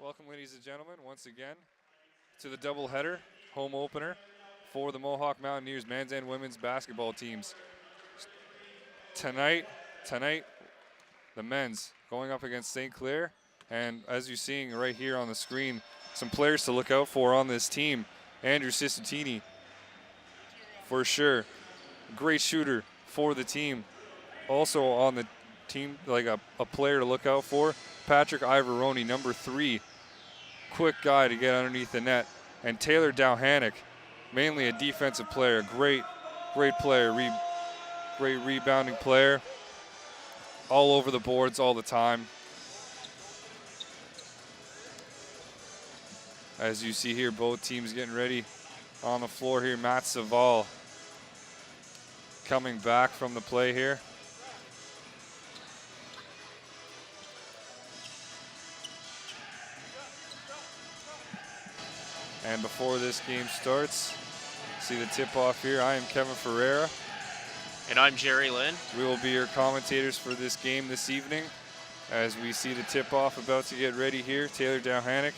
Welcome, ladies and gentlemen, once again to the doubleheader home opener for the Mohawk Mountaineers men's and women's basketball teams. Tonight, the men's going up against St. Clair, and as you're seeing right here on the screen, some players to look out for on this team. Andrew Ciccittini, for sure, great shooter for the team. Also on the team, like a player to look out for, Patrick Ivoroni, number 3, quick guy to get underneath the net, and Taylor Dowhanick, mainly a defensive player, great player, great rebounding player, all over the boards all the time. As you see here, both teams getting ready on the floor here. Matt Saval coming back from the play here. And before this game starts, see the tip-off here. I am Kevin Ferreira. And I'm Jerry Lynn. We will be your commentators for this game this evening as we see the tip-off about to get ready here. Taylor Dowhanick,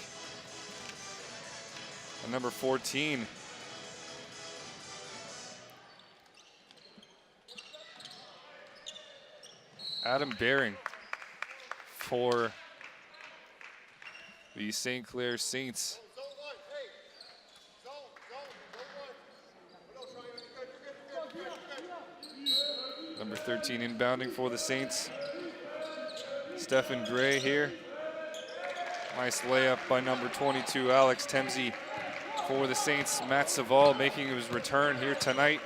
and number 14. Adam Baring for the St. Clair Saints. Number 13 inbounding for the Saints. Stephen Gray here. Nice layup by number 22, Alex Temsey for the Saints. Matt Saval making his return here tonight.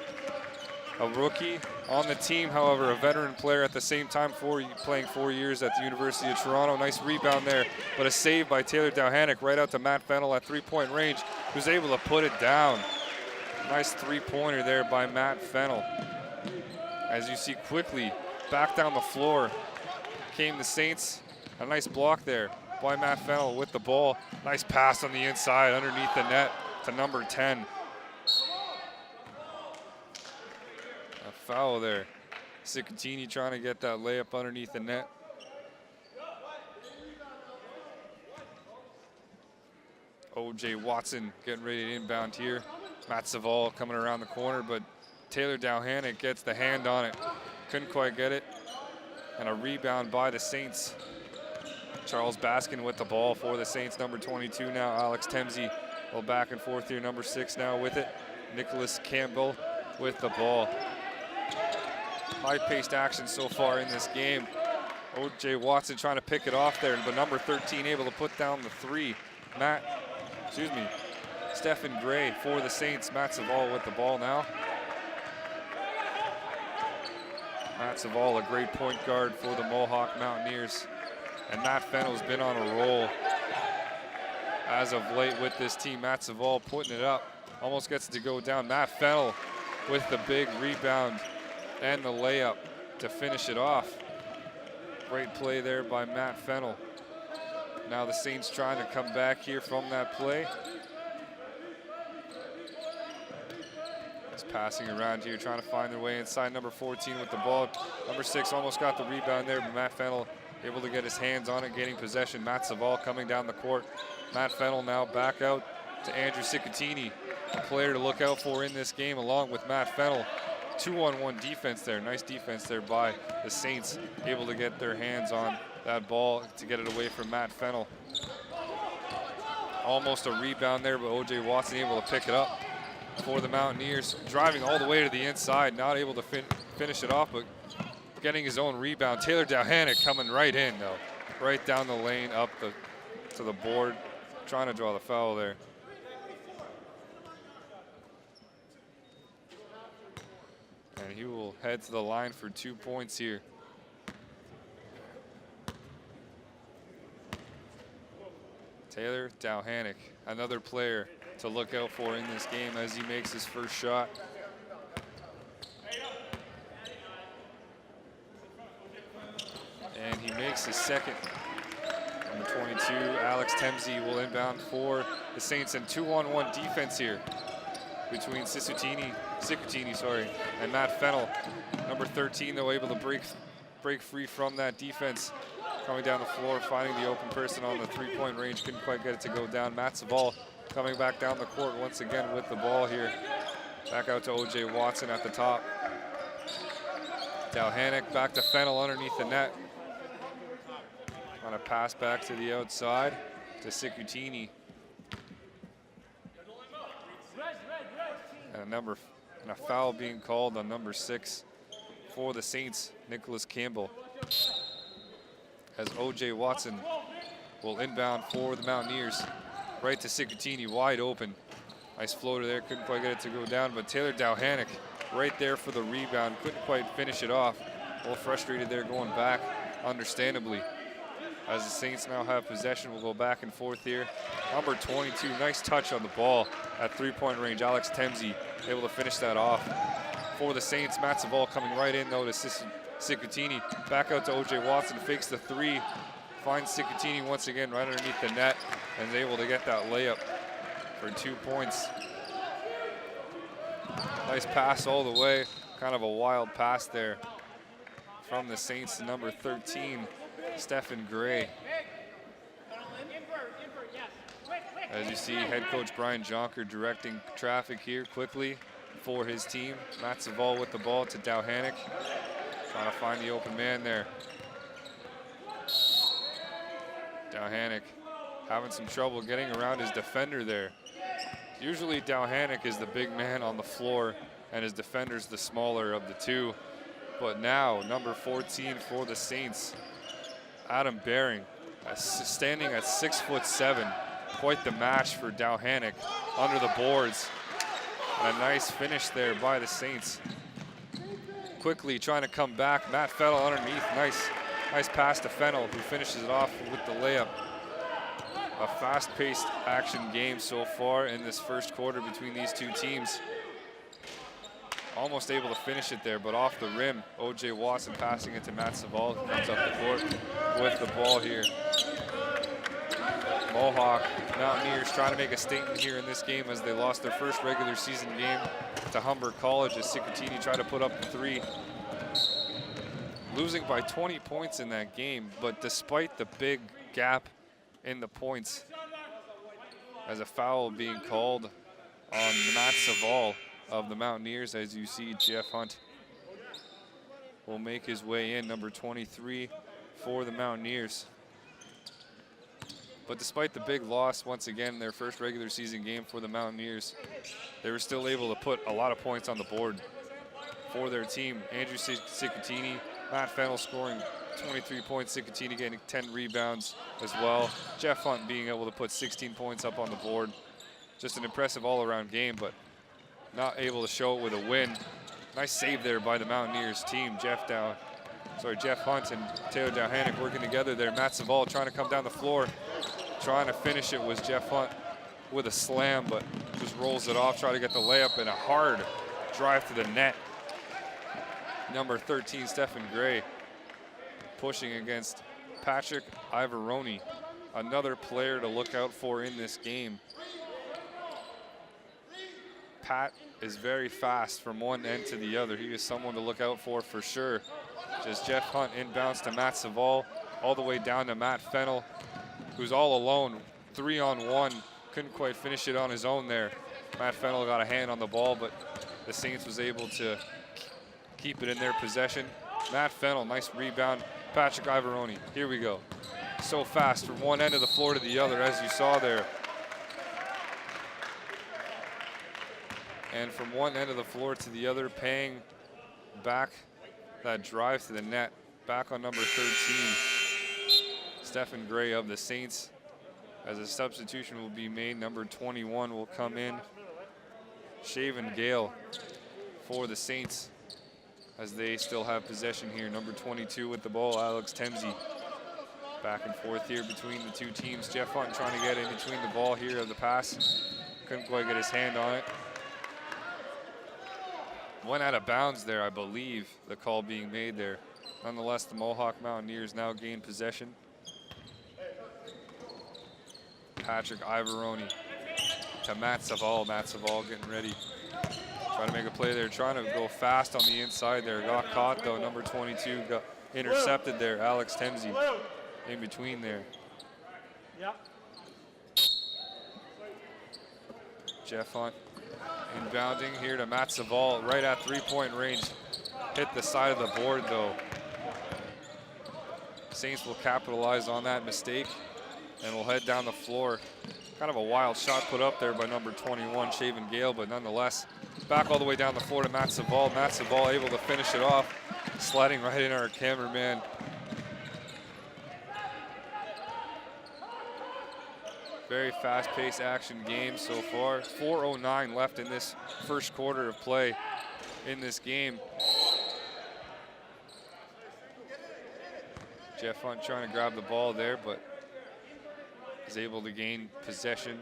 A rookie on the team, however, a veteran player at the same time, playing 4 years at the University of Toronto. Nice rebound there, but a save by Taylor Dowhanick right out to Matt Fennell at three-point range, who's able to put it down. Nice three-pointer there by Matt Fennell. As you see quickly, back down the floor came the Saints. A nice block there by Matt Fennell with the ball. Nice pass on the inside underneath the net to number 10. A foul there. Ciccittini trying to get that layup underneath the net. O.J. Watson getting ready to inbound here. Matt Saval coming around the corner, but Taylor Dowhanick gets the hand on it. Couldn't quite get it. And a rebound by the Saints. Charles Baskin with the ball for the Saints, number 22 now. Alex Temsey, a little back and forth here, number 6 now with it. Nicholas Campbell with the ball. High-paced action so far in this game. O.J. Watson trying to pick it off there, but number 13 able to put down the 3. Stephen Gray for the Saints. Matt Saval with the ball now. Matt Saval, a great point guard for the Mohawk Mountaineers. And Matt Fennell's been on a roll as of late with this team. Matt Saval putting it up, almost gets to go down. Matt Fennell with the big rebound and the layup to finish it off. Great play there by Matt Fennell. Now the Saints trying to come back here from that play. Passing around here, trying to find their way inside. Number 14 with the ball. Number 6 almost got the rebound there, but Matt Fennell able to get his hands on it, getting possession. Matt Saval coming down the court. Matt Fennell now back out to Andrew Ciccittini, a player to look out for in this game, along with Matt Fennell. 2-on-1 defense there. Nice defense there by the Saints, able to get their hands on that ball to get it away from Matt Fennell. Almost a rebound there, but O.J. Watson able to pick it up for the Mountaineers, driving all the way to the inside, not able to finish it off, but getting his own rebound. Taylor Dowhanick coming right in, though, right down the lane, up to the board, trying to draw the foul there. And he will head to the line for 2 points here. Taylor Dowhanick, another player to look out for in this game as he makes his first shot. And he makes his second. Number 22, Alex Temsey will inbound for the Saints, and 2-on-1 defense here between Ciccittini, and Matt Fennell. Number 13, though, able to break free from that defense coming down the floor, finding the open person on the three-point range. Couldn't quite get it to go down. Matt Savall coming back down the court once again with the ball here. Back out to O.J. Watson at the top. Dalhanic back to Fennell underneath the net. On a pass back to the outside to Sikutini. And a foul being called on number 6 for the Saints, Nicholas Campbell. As O.J. Watson will inbound for the Mountaineers. Right to Sikutini, wide open. Nice floater there, couldn't quite get it to go down, but Taylor Dalhanic right there for the rebound, couldn't quite finish it off. A little frustrated there going back, understandably. As the Saints now have possession, we'll go back and forth here. Number 22, nice touch on the ball at three-point range. Alex Temsey able to finish that off. For the Saints, Matt Savall coming right in though to Sikutini. Back out to O.J. Watson, fakes the three. Finds Sikutini once again right underneath the net and is able to get that layup for 2 points. Nice pass all the way. Kind of a wild pass there from the Saints to number 13, Stephen Gray. As you see, head coach Brian Jonker directing traffic here quickly for his team. Matt Savall with the ball to Dalhanic. Trying to find the open man there. Dalhanic having some trouble getting around his defender there. Usually Dalhanic is the big man on the floor and his defender's the smaller of the two. But now, number 14 for the Saints, Adam Bering, standing at 6'7". Quite the match for Dalhanic under the boards. And a nice finish there by the Saints. Quickly trying to come back. Matt Fennell underneath. Nice pass to Fennell, who finishes it off with the layup. A fast-paced action game so far in this first quarter between these two teams. Almost able to finish it there, but off the rim. O.J. Watson passing it to Matt Savall, who comes up the court with the ball here. Mohawk Mountaineers trying to make a statement here in this game as they lost their first regular season game to Humber College as Sikutini tried to put up the three. Losing by 20 points in that game, but despite the big gap in the points, as a foul being called on Matt Savall of the Mountaineers, as you see Jeff Hunt will make his way in, number 23 for the Mountaineers. But despite the big loss, once again, their first regular season game for the Mountaineers, they were still able to put a lot of points on the board for their team. Andrew Sikutini, Matt Fennell scoring 23 points, Sikutini getting 10 rebounds as well. Jeff Hunt being able to put 16 points up on the board. Just an impressive all-around game, but not able to show it with a win. Nice save there by the Mountaineers team. Jeff Hunt and Taylor Dalhanic working together there. Matt Savall trying to come down the floor. Trying to finish it was Jeff Hunt with a slam, but just rolls it off, try to get the layup and a hard drive to the net. Number 13, Stephen Gray, pushing against Patrick Ivaroni, another player to look out for in this game. Pat is very fast from one end to the other. He is someone to look out for sure. Just Jeff Hunt inbounds to Matt Savall, all the way down to Matt Fennell, who's all alone, 3-on-1. Couldn't quite finish it on his own there. Matt Fennell got a hand on the ball, but the Saints was able to keep it in their possession. Matt Fennell, nice rebound. Patrick Ivaroni, here we go. So fast from one end of the floor to the other, as you saw there. And from one end of the floor to the other, paying back that drive to the net. Back on number 13, Stephen Gray of the Saints. As a substitution will be made, number 21 will come in. Shaven Gale for the Saints as they still have possession here. Number 22 with the ball, Alex Temsey. Back and forth here between the two teams. Jeff Hunt trying to get in between the ball here of the pass. Couldn't quite get his hand on it. Went out of bounds there, I believe, the call being made there. Nonetheless, the Mohawk Mountaineers now gain possession. Patrick Ivaroni to Matt Savall. Matt Savall getting ready. Trying to make a play there, trying to go fast on the inside there. Got caught though, number 22 got intercepted there, Alex Temsey. in between there. Jeff Hunt inbounding here to Matt Saval right at three-point range. Hit the side of the board though. Saints will capitalize on that mistake and will head down the floor. Kind of a wild shot put up there by number 21, Shaven Gale, but nonetheless, back all the way down the floor to Matt Saval. Matt Saval able to finish it off, sliding right in our cameraman. Very fast-paced action game so far. 4:09 left in this first quarter of play in this game. Jeff Hunt trying to grab the ball there, but is able to gain possession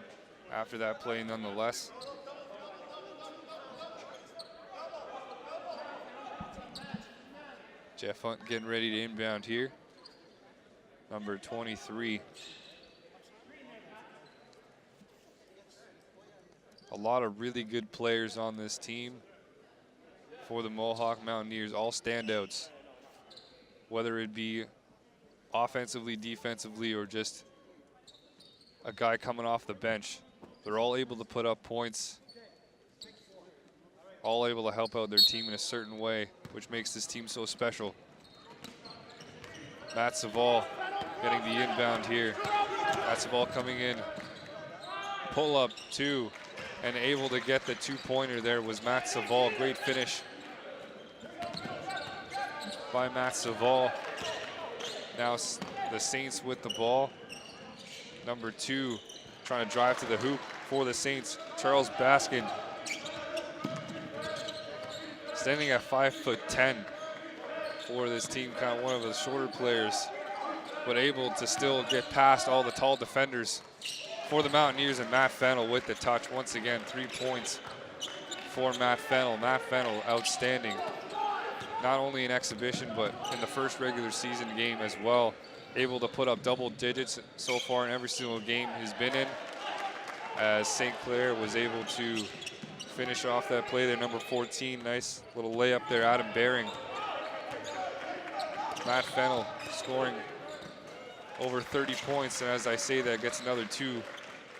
after that play nonetheless. Jeff Hunt getting ready to inbound here. Number 23. A lot of really good players on this team for the Mohawk Mountaineers, all standouts, whether it be offensively, defensively, or just a guy coming off the bench. They're all able to put up points, all able to help out their team in a certain way, which makes this team so special. Matt Saval getting the inbound here. Matt Saval coming in, pull up two, and able to get the two-pointer there was Matt Saval. Great finish by Matt Saval. Now the Saints with the ball. Number 2 trying to drive to the hoop for the Saints, Charles Baskin. Standing at 5'10" for this team, kind of one of the shorter players, but able to still get past all the tall defenders for the Mountaineers, and Matt Fennell with the touch. Once again, 3 points for Matt Fennell. Matt Fennell outstanding, not only in exhibition, but in the first regular season game as well. Able to put up double digits so far in every single game he's been in, as St. Clair was able to finish off that play there. Number 14, nice little layup there, Adam Baring. Matt Fennell scoring over 30 points, and as I say that, gets another 2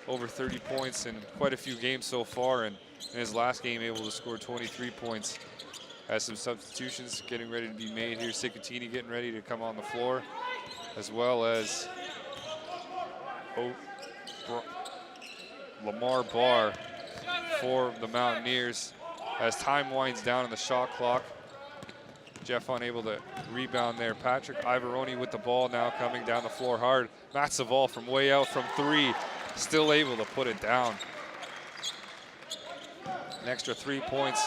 over 30 points in quite a few games so far, and in his last game able to score 23 points. Has some substitutions getting ready to be made here. Sicatini getting ready to come on the floor, as well as Lamar Barr for the Mountaineers. As time winds down in the shot clock, Jeff unable to rebound there. Patrick Ivoroni with the ball now, coming down the floor hard. Matt Saval from way out from 3, still able to put it down. An extra 3 points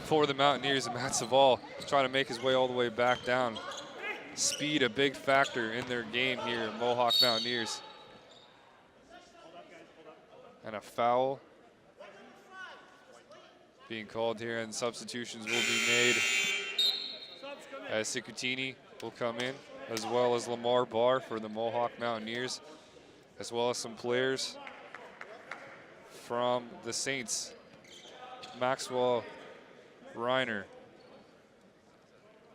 for the Mountaineers, and Matt Saval trying to make his way all the way back down. Speed a big factor in their game here, Mohawk Mountaineers. And a foul being called here, and substitutions will be made as Sicatini will come in, as well as Lamar Barr for the Mohawk Mountaineers, as well as some players from the Saints. Maxwell Reiner,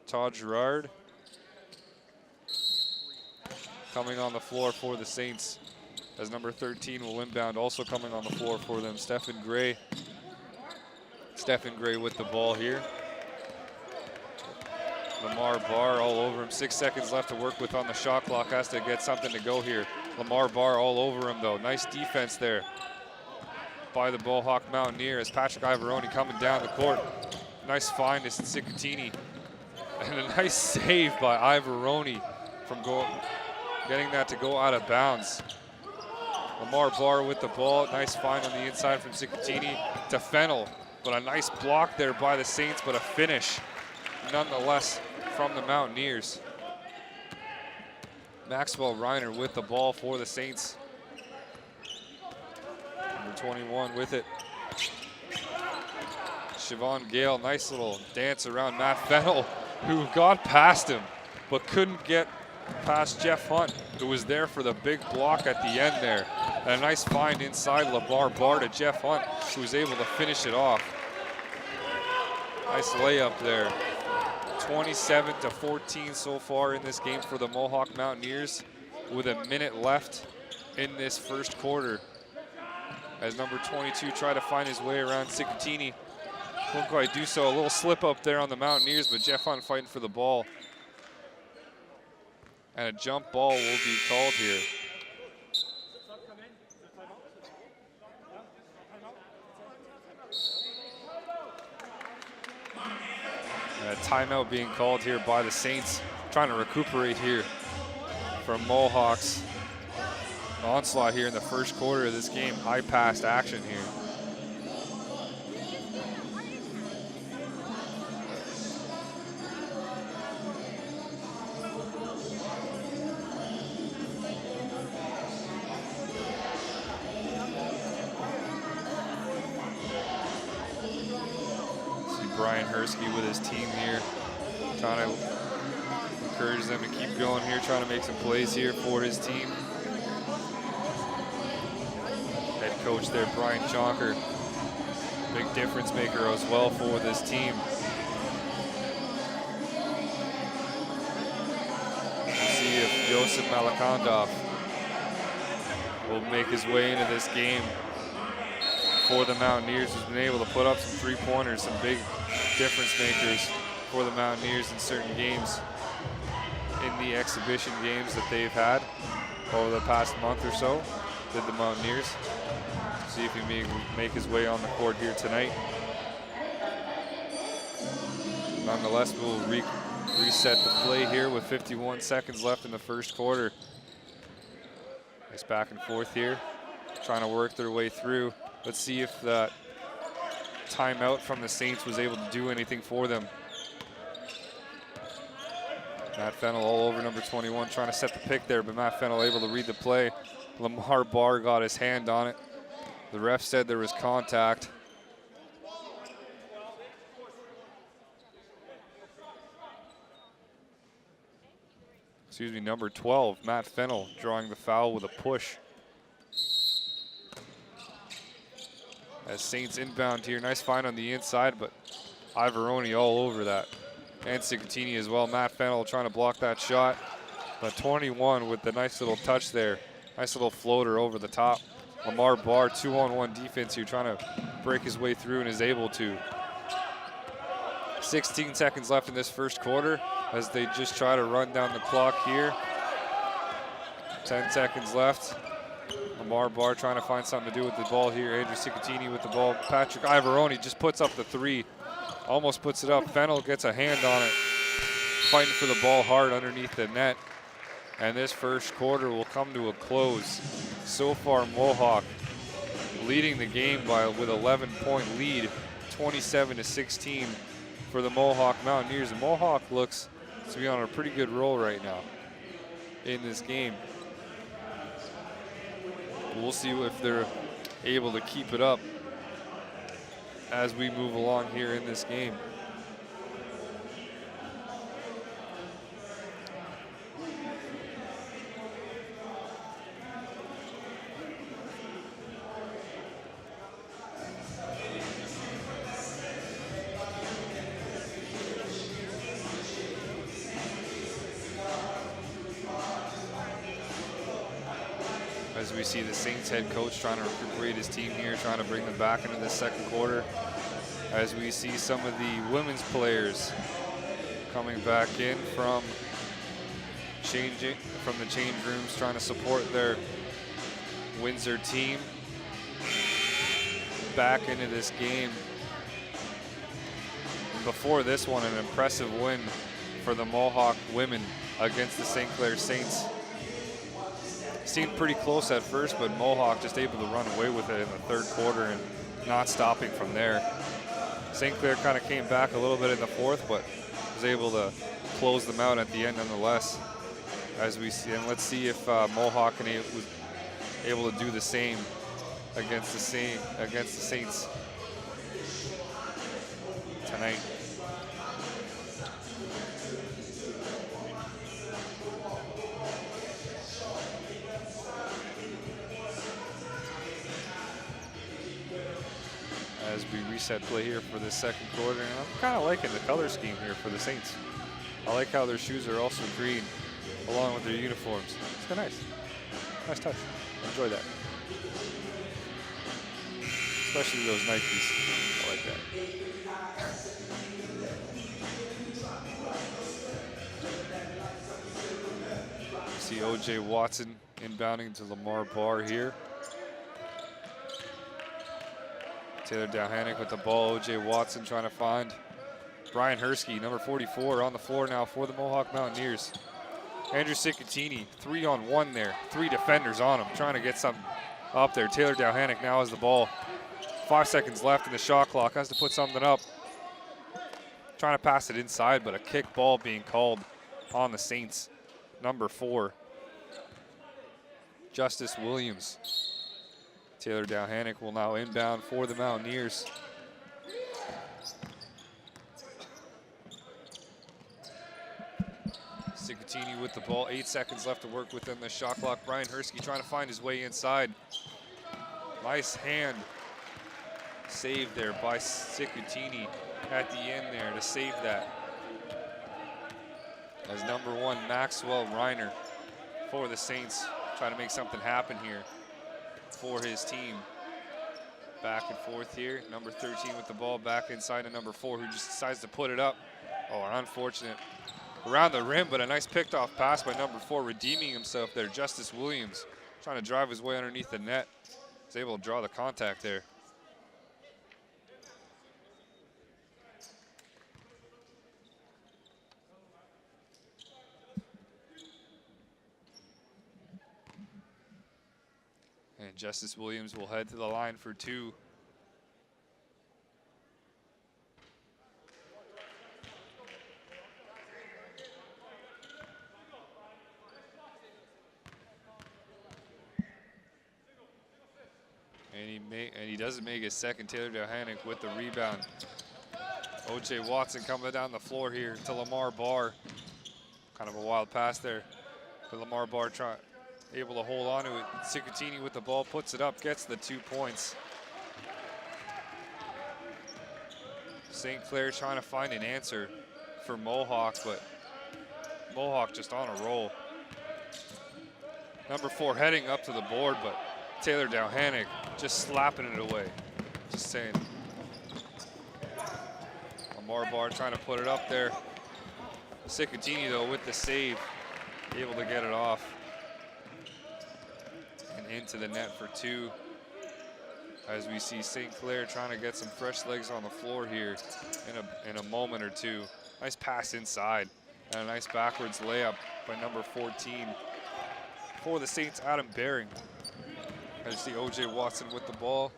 Todd Gerard coming on the floor for the Saints, as number 13 will inbound, also coming on the floor for them, Stephen Gray. Stephen Gray with the ball here. Lamar Barr all over him. 6 seconds left to work with on the shot clock. Has to get something to go here. Lamar Barr all over him though. Nice defense there by the Mohawk Mountaineer, as Patrick Ivoroni coming down the court. Nice find to Sicatini. And a nice save by Ivoroni from getting that to go out of bounds. Lamar Barr with the ball. Nice find on the inside from Sicatini to Fennell. But a nice block there by the Saints, but a finish nonetheless from the Mountaineers. Maxwell Reiner with the ball for the Saints. Number 21 with it. Siobhan Gale, nice little dance around Matt Fennell, who got past him, but couldn't get past Jeff Hunt, who was there for the big block at the end there. And a nice find inside Lamar Barr to Jeff Hunt, who was able to finish it off. Nice layup there. 27-14 so far in this game for the Mohawk Mountaineers. with a minute left in this first quarter. As number 22 tried to find his way around Cicatini. Couldn't quite do so. A little slip up there on the Mountaineers, but Jeff Hunt fighting for the ball. And a jump ball will be called here. And a timeout being called here by the Saints, trying to recuperate here from Mohawks. Onslaught here in the first quarter of this game. High passed action here. See Brian Hersky with his team here, trying to encourage them to keep going here, trying to make some plays here for his team. Head coach there, Brian Chonker, big difference maker as well for this team. Let's see if Joseph Malakandov will make his way into this game for the Mountaineers, who's been able to put up some three-pointers, some big difference makers for the Mountaineers in certain games, in the exhibition games that they've had over the past month or so, did the Mountaineers. See if he may make his way on the court here tonight. Nonetheless, we'll reset the play here with 51 seconds left in the first quarter. Nice back and forth here, trying to work their way through. Let's see if that timeout from the Saints was able to do anything for them. Matt Fennell all over number 21, trying to set the pick there, but Matt Fennell able to read the play. Lamar Barr got his hand on it. The ref said there was contact. Excuse me, number 12, Matt Fennell, drawing the foul with a push. As Saints inbound here, nice find on the inside, but Ivoroni all over that. And Cicatini as well. Matt Fennell trying to block that shot, but 21 with the nice little touch there. Nice little floater over the top. Lamar Barr, 2-on-1 defense here, trying to break his way through and is able to. 16 seconds left in this first quarter as they just try to run down the clock here. 10 seconds left. Lamar Barr trying to find something to do with the ball here. Andrew Cicatini with the ball. Patrick Ivoroni just puts up the three. Almost puts it up. Fennell gets a hand on it. Fighting for the ball hard underneath the net. And this first quarter will come to a close. So far, Mohawk leading the game with 11-point lead, 27-16 for the Mohawk Mountaineers. And Mohawk looks to be on a pretty good roll right now in this game. We'll see if they're able to keep it up as we move along here in this game. As we see the Saints head coach trying to recuperate his team here, trying to bring them back into the second quarter. As we see some of the women's players coming back in from the change rooms, trying to support their Windsor team back into this game. And before this one, an impressive win for the Mohawk women against the St. Clair Saints. Seemed pretty close at first, but Mohawk just able to run away with it in the third quarter and not stopping from there. St. Clair kind of came back a little bit in the fourth, but was able to close them out at the end nonetheless. As we see, and let's see if Mohawk was able to do the same against the Saints tonight. As we reset play here for the second quarter, and I'm kind of liking the color scheme here for the Saints. I like how their shoes are also green. along with their uniforms. It's kind of nice. Nice touch. Enjoy that. Especially those Nikes. I like that. See O.J. Watson inbounding to Lamar Barr here. Taylor Dalhanick with the ball. O.J. Watson trying to find Brian Hersky, number 44, on the floor now for the Mohawk Mountaineers. Andrew Sikatini, 3-on-1 there. 3 defenders on him, trying to get something up there. Taylor Dalhanick now has the ball. 5 seconds left in the shot clock, has to put something up. Trying to pass it inside, but a kick ball being called on the Saints. Number 4, Justice Williams. Taylor Dalhanick will now inbound for the Mountaineers. Sikatini with the ball, 8 seconds left to work within the shot clock. Brian Hersky trying to find his way inside. Nice hand save there by Sikatini at the end there to save that. As number 1, Maxwell Reiner for the Saints, trying to make something happen here for his team. Back and forth here. Number 13 with the ball back inside to number 4, who just decides to put it up. Oh, an unfortunate around the rim, but a nice picked off pass by number 4, redeeming himself there. Justice Williams trying to drive his way underneath the net. He's able to draw the contact there. And Justice Williams will head to the line for 2. And he doesn't make his second. Taylor Dalhanick with the rebound. O.J. Watson coming down the floor here to Lamar Barr. Kind of a wild pass there. But Lamar Barr able to hold on to it. Sikatini with the ball, puts it up, gets the 2 points. St. Clair trying to find an answer for Mohawk, but Mohawk just on a roll. Number 4 heading up to the board, but Taylor Dalhanick just slapping it away. Just saying. Lamar Barr trying to put it up there. Sikatini though with the save, able to get it off. And into the net for 2. As we see St. Clair trying to get some fresh legs on the floor here in a moment or two. Nice pass inside and a nice backwards layup by number 14 for the Saints, Adam Baring. As you see O.J. Watson with the ball.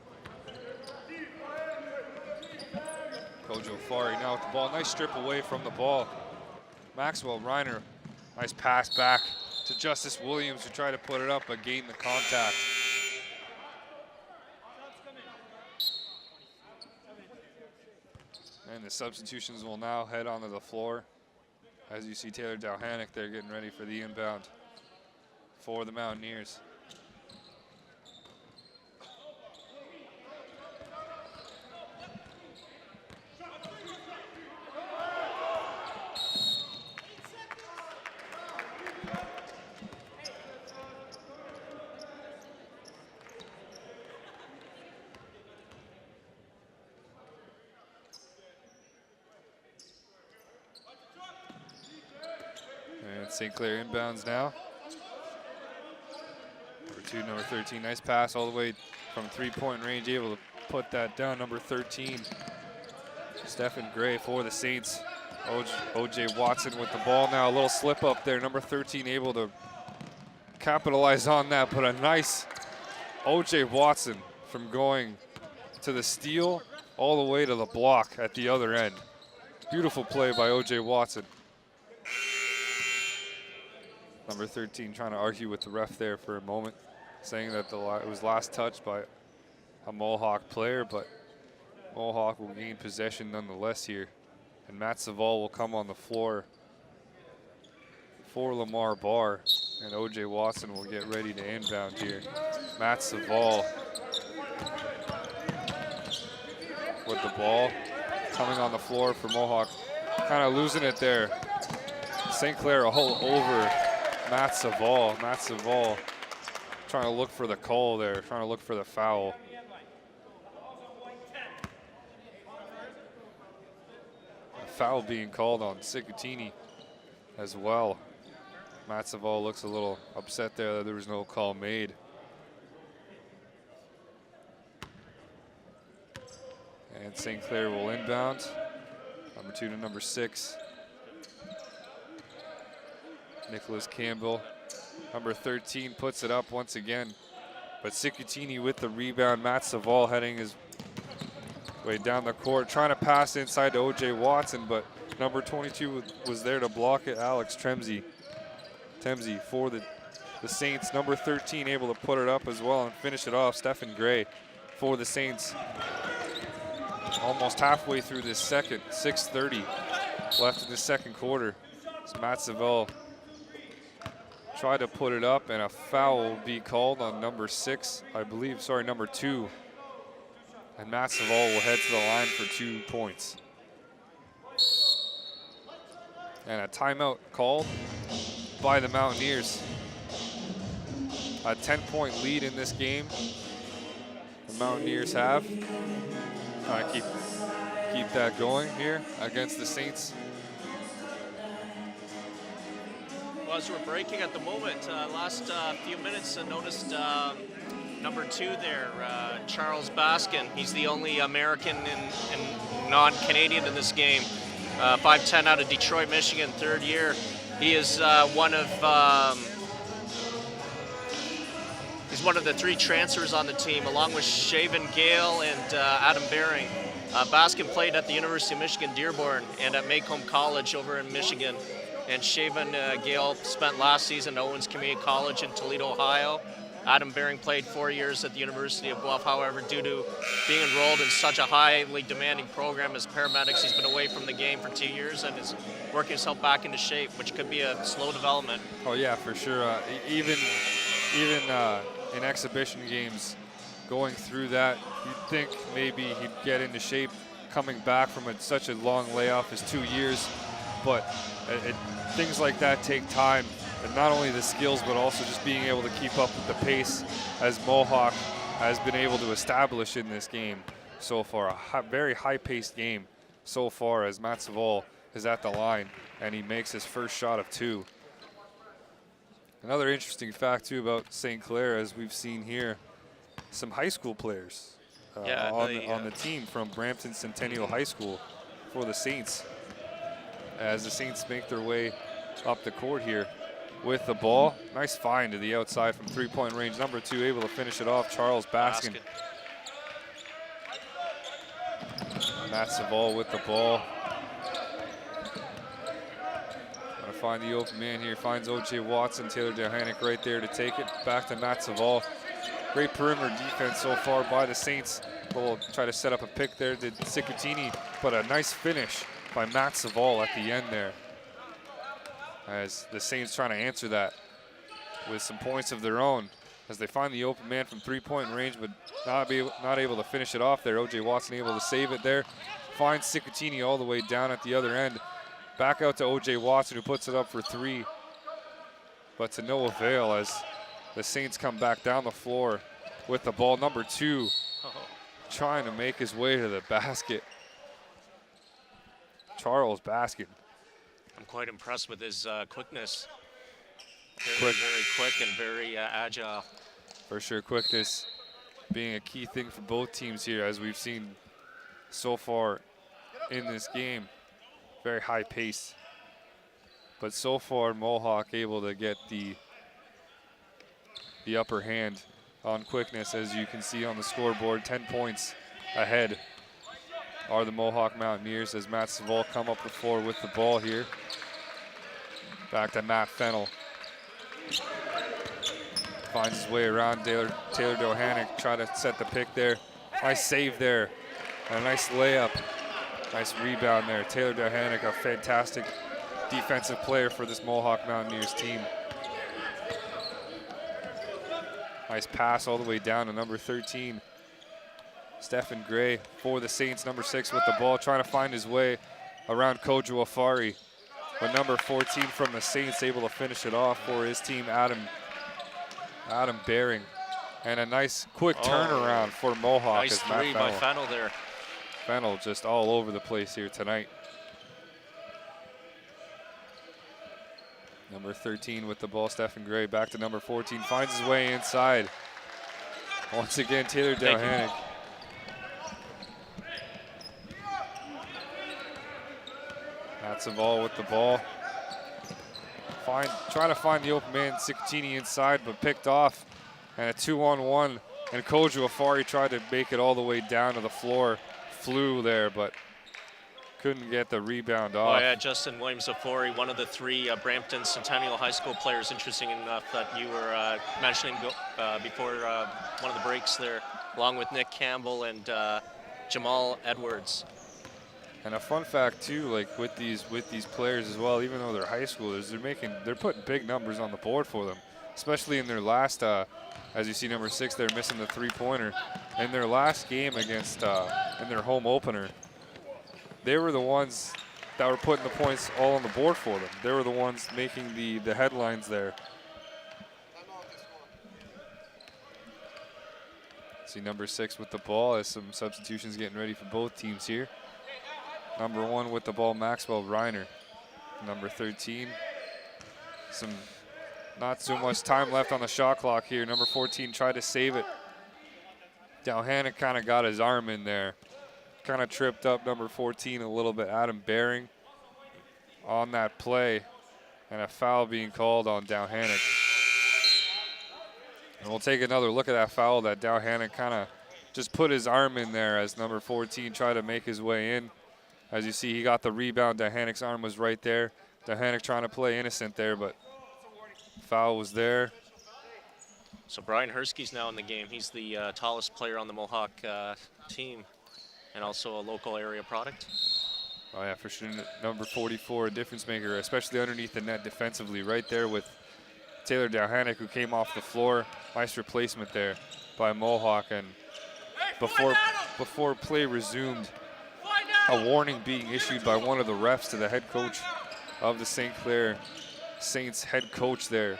Kojo Fari now with the ball. Nice strip away from the ball. Maxwell Reiner, nice pass back to Justice Williams, who tried to put it up but gained the contact. And the substitutions will now head onto the floor. As you see Taylor Dalhanick there getting ready for the inbound for the Mountaineers. St. Clair inbounds now. Number 2, number 13, nice pass all the way from 3-point range, able to put that down. Number 13, Stephen Gray for the Saints. O.J. Watson with the ball now, a little slip up there. Number 13 able to capitalize on that, but a nice O.J. Watson from going to the steal all the way to the block at the other end. Beautiful play by O.J. Watson. Number 13 trying to argue with the ref there for a moment, saying that it was last touched by a Mohawk player, but Mohawk will gain possession nonetheless here. And Matt Saval will come on the floor for Lamar Barr, and O.J. Watson will get ready to inbound here. Matt Saval with the ball, coming on the floor for Mohawk, kind of losing it there. St. Clair all over Matt Savall. Matt Savall trying to look for the call there, trying to look for the foul. A foul being called on Cicutini as well. Matt Savall looks a little upset there that there was no call made. And St. Clair will inbound. Number 2 to number 6. Nicholas Campbell. Number 13 puts it up once again. But Cicutini with the rebound. Matt Savall heading his way down the court, trying to pass inside to O.J. Watson, but number 22 was there to block it. Alex Temsey for the Saints. Number 13 able to put it up as well and finish it off. Stephen Gray for the Saints. Almost halfway through this second, 6:30 left in the second quarter. As Matt Savall tried to put it up, and a foul will be called on number 6, I believe, sorry, number 2. And Matt Savall will head to the line for 2 points. And a timeout called by the Mountaineers. A 10-point lead in this game. The Mountaineers have. Keep that going here against the Saints. Well, as we're breaking at the moment, last few minutes, I noticed number 2 there, Charles Baskin. He's the only American and non-Canadian in this game. 5'10" out of Detroit, Michigan, 3rd year. He is he's one of the 3 transfers on the team, along with Shaven Gale and Adam Bering. Baskin played at the University of Michigan Dearborn and at Macomb College over in Michigan. And Shaven Gale spent last season at Owens Community College in Toledo, Ohio. Adam Bering played 4 years at the University of Guelph. However, due to being enrolled in such a highly demanding program as paramedics, he's been away from the game for 2 years and is working himself back into shape, which could be a slow development. Oh yeah, for sure. Even in exhibition games, going through that, you'd think maybe he'd get into shape coming back from such a long layoff as 2 years, but things like that take time, and not only the skills but also just being able to keep up with the pace, as Mohawk has been able to establish in this game so far. A very high-paced game so far, as Matt Savall is at the line and he makes his first shot of 2. Another interesting fact too about St. Clair, as we've seen here, some high school players on the team from Brampton Centennial High School for the Saints, as the Saints make their way up the court here with the ball. Nice find to the outside from 3-point range. Number 2 able to finish it off, Charles Baskin. Matt Savall with the ball. Gonna find the open man here, finds O.J. Watson, Taylor Delhanick right there to take it. Back to Matt Savall. Great perimeter defense so far by the Saints. We'll try to set up a pick there, did Cicutini, but a nice finish by Matt Savall at the end there, as the Saints trying to answer that with some points of their own, as they find the open man from 3-point range, but not able to finish it off there. O.J. Watson able to save it there. Finds Cicutini all the way down at the other end. Back out to O.J. Watson, who puts it up for 3, but to no avail, as the Saints come back down the floor with the ball. Number 2 trying to make his way to the basket. Charles Baskin. I'm quite impressed with his quickness. Very quick and very agile. For sure, quickness being a key thing for both teams here, as we've seen so far in this game. Very high pace. But so far, Mohawk able to get the upper hand on quickness, as you can see on the scoreboard. 10 points ahead are the Mohawk Mountaineers, as Matt Savall come up the floor with the ball here. Back to Matt Fennell. Finds his way around Taylor Delhanick, try to set the pick there. Nice save there, and a nice layup. Nice rebound there. Taylor Delhanick, a fantastic defensive player for this Mohawk Mountaineers team. Nice pass all the way down to number 13. Stephen Gray for the Saints, number 6 with the ball, trying to find his way around Kojo Afari. But number 14 from the Saints able to finish it off for his team, Adam Bering. And a nice quick turnaround for Mohawk. Nice as Matt three by Fennel there. Fennel just all over the place here tonight. Number 13 with the ball, Stephen Gray. Back to number 14, finds his way inside. Once again, Taylor Delhanick. That's a ball with the ball. Trying to find the open man, Sikatini inside, but picked off. And a 2-on-1. And Kojo Afari tried to make it all the way down to the floor. Flew there, but couldn't get the rebound off. Oh yeah, Justin Williams-Afori, one of the three Brampton Centennial High School players. Interesting enough that you were mentioning before one of the breaks there, along with Nick Campbell and Jamal Edwards. And a fun fact too, like with these players as well, even though they're high schoolers, they're putting big numbers on the board for them, especially in their last. As you see, number 6, they're missing the three-pointer. In their last game against in their home opener, they were the ones that were putting the points all on the board for them. They were the ones making the headlines there. See number 6 with the ball as some substitutions getting ready for both teams here. Number 1 with the ball, Maxwell Reiner. Number 13, not so much time left on the shot clock here. Number 14 tried to save it. Delhanick kind of got his arm in there. Kind of tripped up number 14 a little bit, Adam Bering, on that play. And a foul being called on Delhanick. And we'll take another look at that foul that Delhanick kind of just put his arm in there as number 14 tried to make his way in. As you see, he got the rebound. Delhanick's arm was right there. Delhanick trying to play innocent there, but foul was there. So Brian Hersky's now in the game. He's the tallest player on the Mohawk team and also a local area product. Oh yeah, for sure. Number 44, a difference maker, especially underneath the net defensively, right there with Taylor Delhanick, who came off the floor. Nice replacement there by Mohawk. And before play resumed, a warning being issued by one of the refs to the head coach of the St. Clair Saints head coach there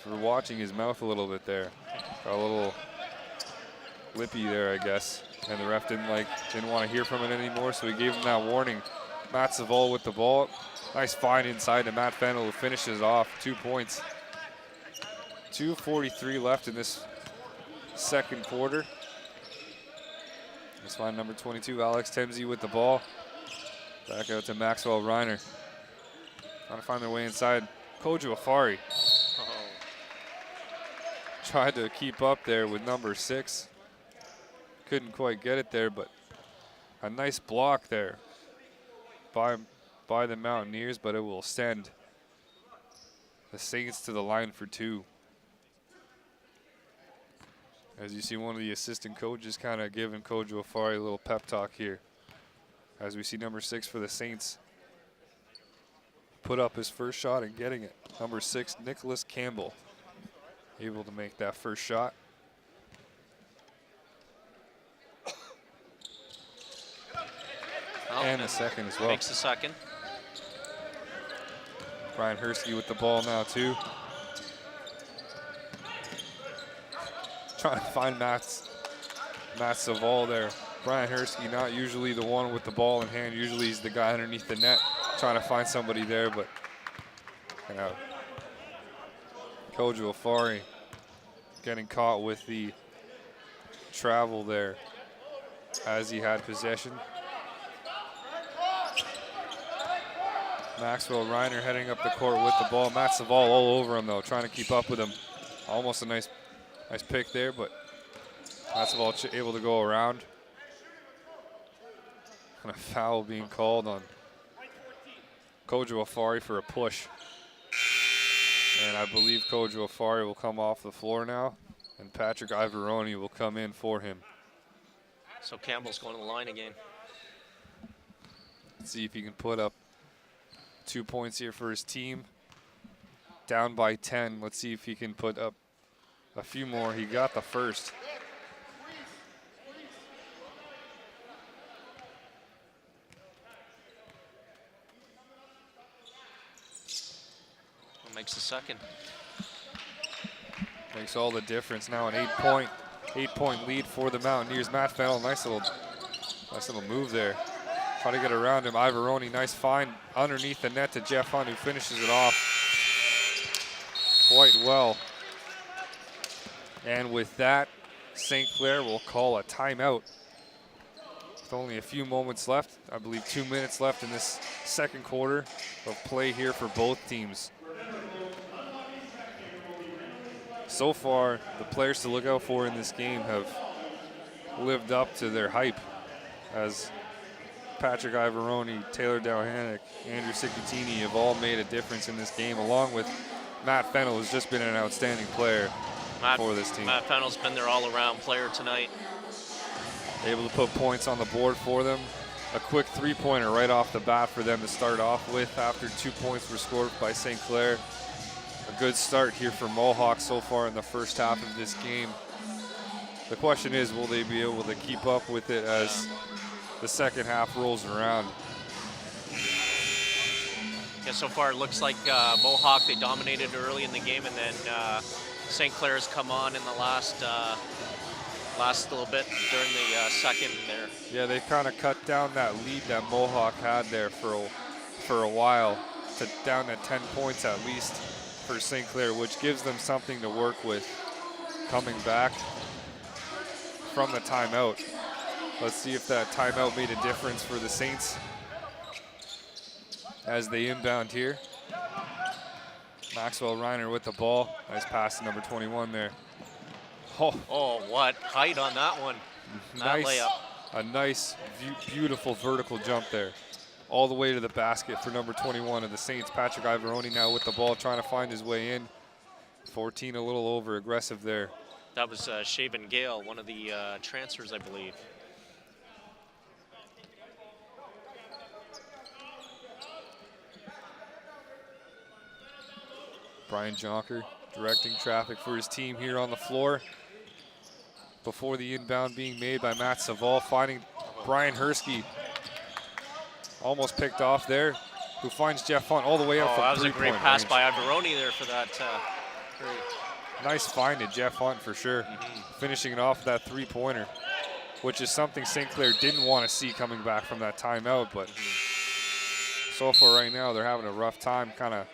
for watching his mouth a little bit there. Got a little lippy there, I guess. And the ref didn't want to hear from it anymore, so he gave him that warning. Matt Savall with the ball. Nice find inside to Matt Fennell, who finishes off 2 points. 2:43 left in this second quarter. Let's find number 22, Alex Temsey with the ball. Back out to Maxwell Reiner. Trying to find their way inside. Kojo Afari. Tried to keep up there with number 6. Couldn't quite get it there, but a nice block there by the Mountaineers, but it will send the Saints to the line for 2. As you see, one of the assistant coaches kind of giving Kojo Afari a little pep talk here. As we see number 6 for the Saints put up his first shot and getting it. Number 6, Nicholas Campbell, able to make that first shot. And the second as well. Makes the second. Brian Hersky with the ball now too. Trying to find Matt Savall there. Brian Hersky not usually the one with the ball in hand. Usually he's the guy underneath the net trying to find somebody there, but Kojo Afari getting caught with the travel there as he had possession. Maxwell Reiner heading up the court with the ball. Matt Savall all over him though, trying to keep up with him. Almost a nice pick there, but Matt Savall able to go around. And a foul being called on Kojo Afari for a push. And I believe Kojo Afari will come off the floor now, and Patrick Ivoroni will come in for him. So Campbell's going to the line again. Let's see if he can put up 2 points here for his team. Down by 10. Let's see if he can put up a few more. He got the first. Makes the second. Makes all the difference. Now an 8-point lead for the Mountaineers. Matt Fennell, nice little move there. Try to get around him. Ivoroni, nice find underneath the net to Jeff Hunt, who finishes it off quite well. And with that, St. Clair will call a timeout. With only a few moments left, I believe 2 minutes left in this second quarter of play here for both teams. So far, the players to look out for in this game have lived up to their hype, as Patrick Ivoroni, Taylor Dalhanic, Andrew Sicutini have all made a difference in this game, along with Matt Fennell, who's just been an outstanding player for this team. Matt Fennell's been their all-around player tonight. Able to put points on the board for them. A quick three-pointer right off the bat for them to start off with after 2 points were scored by St. Clair. A good start here for Mohawk so far in the first half of this game. The question is, will they be able to keep up with it as the second half rolls around? Yeah, so far it looks like Mohawk, they dominated early in the game, and then St. Clair's come on in the last little bit during the second there. Yeah, they kind of cut down that lead that Mohawk had there for a while, to down to 10 points at least for St. Clair, which gives them something to work with coming back from the timeout. Let's see if that timeout made a difference for the Saints as they inbound here. Maxwell Reiner with the ball. Nice pass to number 21 there. Oh, what height on that one. That layup. A nice, beautiful vertical jump there. All the way to the basket for number 21 of the Saints. Patrick Ivoroni now with the ball, trying to find his way in. 14 a little over aggressive there. That was Shaven Gale, one of the transfers, I believe. Brian Jonker directing traffic for his team here on the floor. Before the inbound being made by Matt Saval, finding Brian Hersky. Almost picked off there, who finds Jeff Hunt all the way up from that was a great pass range. by Ivoroni there for that. Nice find to Jeff Hunt for sure. Finishing it off with that three-pointer, which is something St. Clair didn't want to see coming back from that timeout, but so far right now they're having a rough time kind of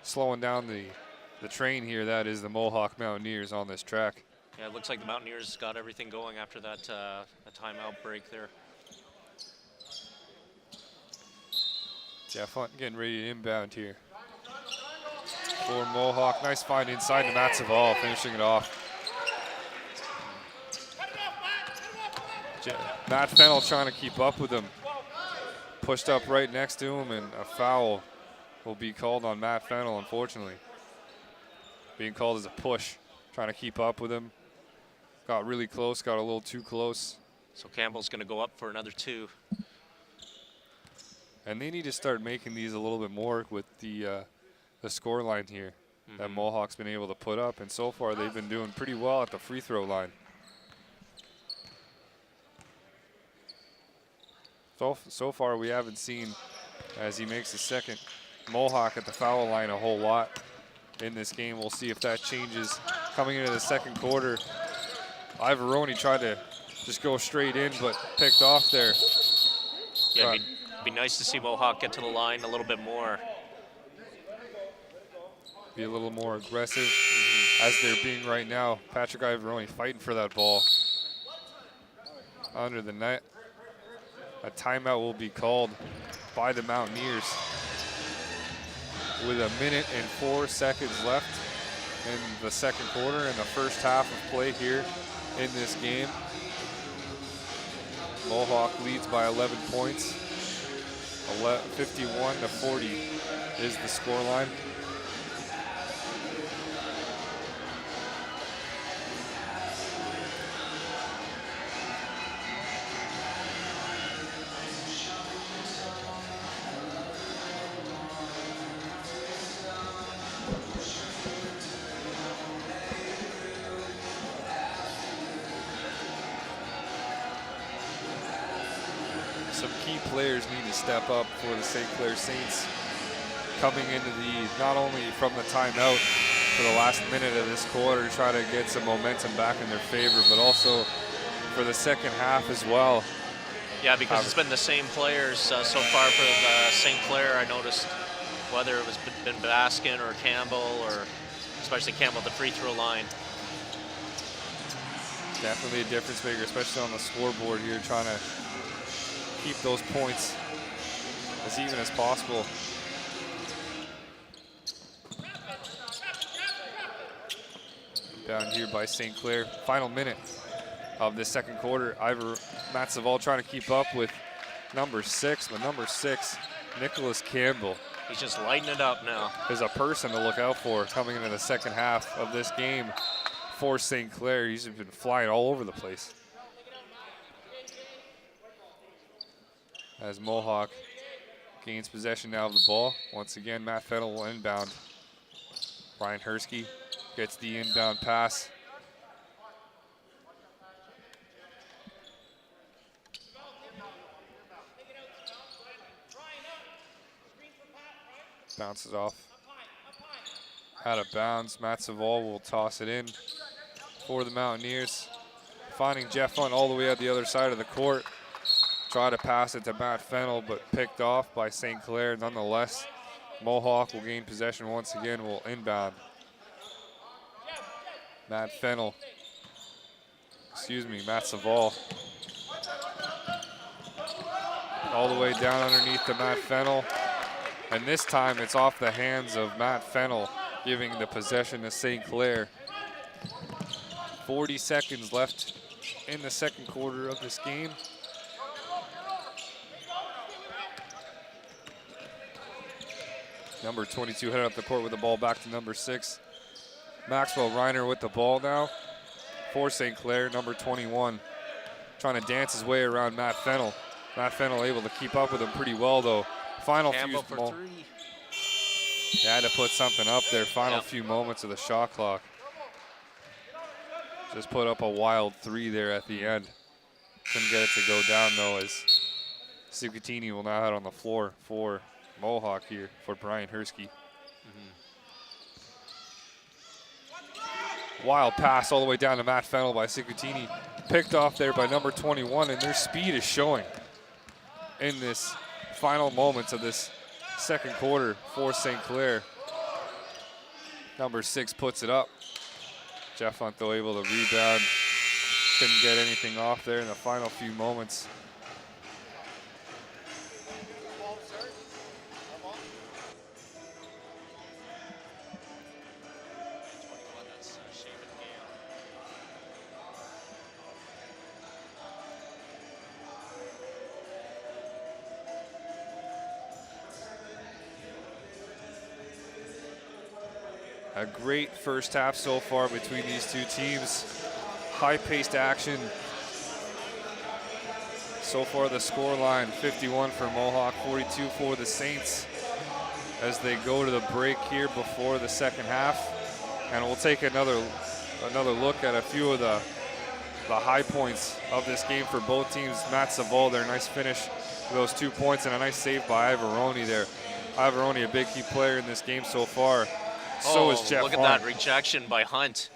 slowing down the train here. That is the Mohawk Mountaineers on this track. Yeah, it looks like the Mountaineers got everything going after that timeout break there. Jeff Hunt getting ready to inbound here for Mohawk. Nice find inside to Matt Saval, finishing it off. Matt Fennell trying to keep up with him. Pushed up right next to him, and a foul will be called on Matt Fennell, unfortunately. Being called as a push, trying to keep up with him. Got really close, got a little too close. So Campbell's going to go up for another 2. And they need to start making these a little bit more with the score line here that Mohawk's been able to put up. And so far, they've been doing pretty well at the free throw line. So far, we haven't seen, as he makes the second, Mohawk at the foul line a whole lot in this game. We'll see if that changes coming into the second quarter. Ivoroni tried to just go straight in, but picked off there. Yeah, it'd be nice to see Mohawk get to the line a little bit more. Be a little more aggressive as they're being right now. Patrick Ivoroni fighting for that ball under the net. A timeout will be called by the Mountaineers with 1 minute and 4 seconds left in the second quarter and the first half of play here in this game. Mohawk leads by 11 points. 51-40 is the scoreline. Some key players need to step up for the St. Clair Saints coming into not only from the timeout for the last minute of this quarter, try to get some momentum back in their favor, but also for the second half as well. Yeah, because it's been the same players so far for St. Clair. I noticed whether it was been Baskin or Campbell, or especially Campbell at the free throw line. Definitely a difference maker, especially on the scoreboard here, trying to keep those points as even as possible. Down here by St. Clair. Final minute of the second quarter. Matt Savall trying to keep up with number 6, but number 6, Nicholas Campbell. He's just lighting it up now. Is a person to look out for coming into the second half of this game for St. Clair. He's been flying all over the place. As Mohawk gains possession now of the ball. Once again, Matt Fennell will inbound. Brian Hersky gets the inbound pass. Bounces off. Out of bounds. Matt Savall will toss it in for the Mountaineers. Finding Jeff Hunt all the way at the other side of the court. Try to pass it to Matt Fennell, but picked off by St. Clair nonetheless. Mohawk will gain possession once again, will inbound. Matt Savall. All the way down underneath to Matt Fennell. And this time it's off the hands of Matt Fennell, giving the possession to St. Clair. 40 seconds left in the second quarter of this game. Number 22 headed up the court with the ball back to number 6. Maxwell Reiner with the ball now for St. Clair. Number 21 trying to dance his way around Matt Fennell. Matt Fennell able to keep up with him pretty well though. Final Campbell few for 3. They had to put something up there. Final few moments of the shot clock. Just put up a wild 3 there at the end. Couldn't get it to go down though, as Sucatini will now head on the floor for Mohawk here for Brian Hersky. Wild pass all the way down to Matt Fennell by Sucatini. Picked off there by number 21, and their speed is showing in this final moments of this second quarter for St. Clair. Number 6 puts it up. Jeff Hunt though able to rebound. Couldn't get anything off there in the final few moments. A great first half so far between these two teams. High-paced action. So far the score line, 51 for Mohawk, 42 for the Saints as they go to the break here before the second half. And we'll take another look at a few of the high points of this game for both teams. Matt Savall there, nice finish with those 2 points and a nice save by Ivaroni there. Ivaroni, a big key player in this game so far. So is Jeff Look at Hunt. that rejection by Hunt.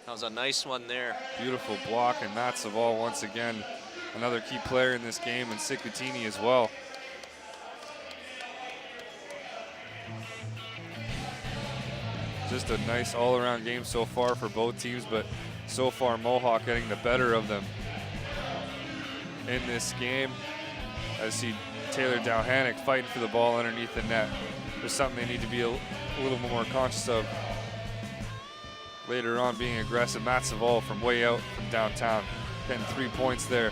That was a nice one there. Beautiful block, and Matt Savall once again, another key player in this game, and Sucatini as well. Just a nice all-around game so far for both teams, but so far Mohawk getting the better of them in this game. I see Taylor Dowhanick fighting for the ball underneath the net. There's something they need to be a little more conscious of later on, being aggressive. Matt Savall from way out from downtown, getting 3 points there.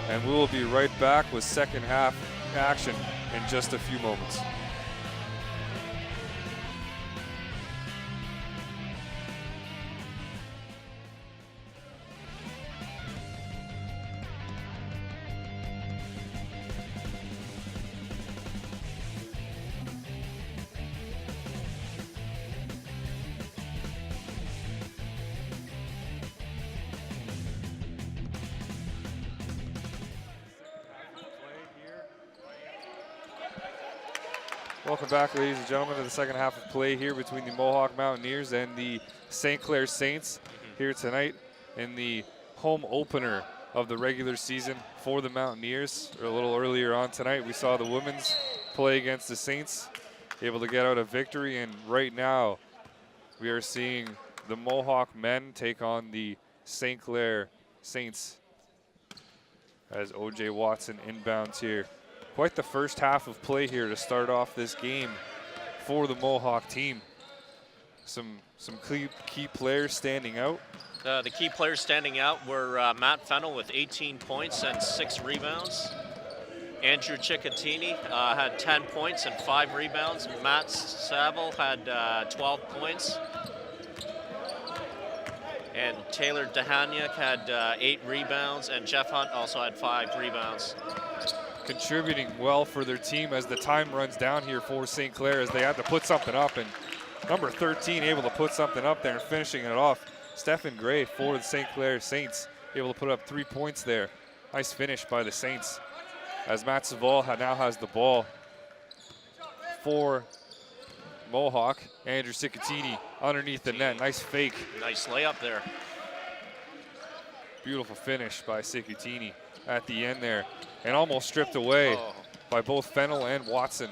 And we will be right back with second half action in just a few moments. Welcome back, ladies and gentlemen, to the second half of play here between the Mohawk Mountaineers and the St. Clair Saints here tonight in the home opener of the regular season for the Mountaineers. A little earlier on tonight, we saw the women's play against the Saints, able to get out a victory, and right now we are seeing the Mohawk men take on the St. Clair Saints as O.J. Watson inbounds here. Quite the first half of play here to start off this game for the Mohawk team. Some key players standing out. The key players standing out were Matt Fennell with 18 points and 6 rebounds. Andrew Ciccatini had 10 points and 5 rebounds. Matt Saville had 12 points. And Taylor Dehaniak had 8 rebounds, and Jeff Hunt also had 5 rebounds. Contributing well for their team as the time runs down here for St. Clair, as they have to put something up, and number 13 able to put something up there and finishing it off. Stephen Gray for the St. Clair Saints, able to put up 3 points there. Nice finish by the Saints, as Matt Saville now has the ball for Mohawk. Andrew Ciccatini underneath the net, nice fake. Nice layup there. Beautiful finish by Ciccatini at the end there, and almost stripped away by both Fennell and Watson.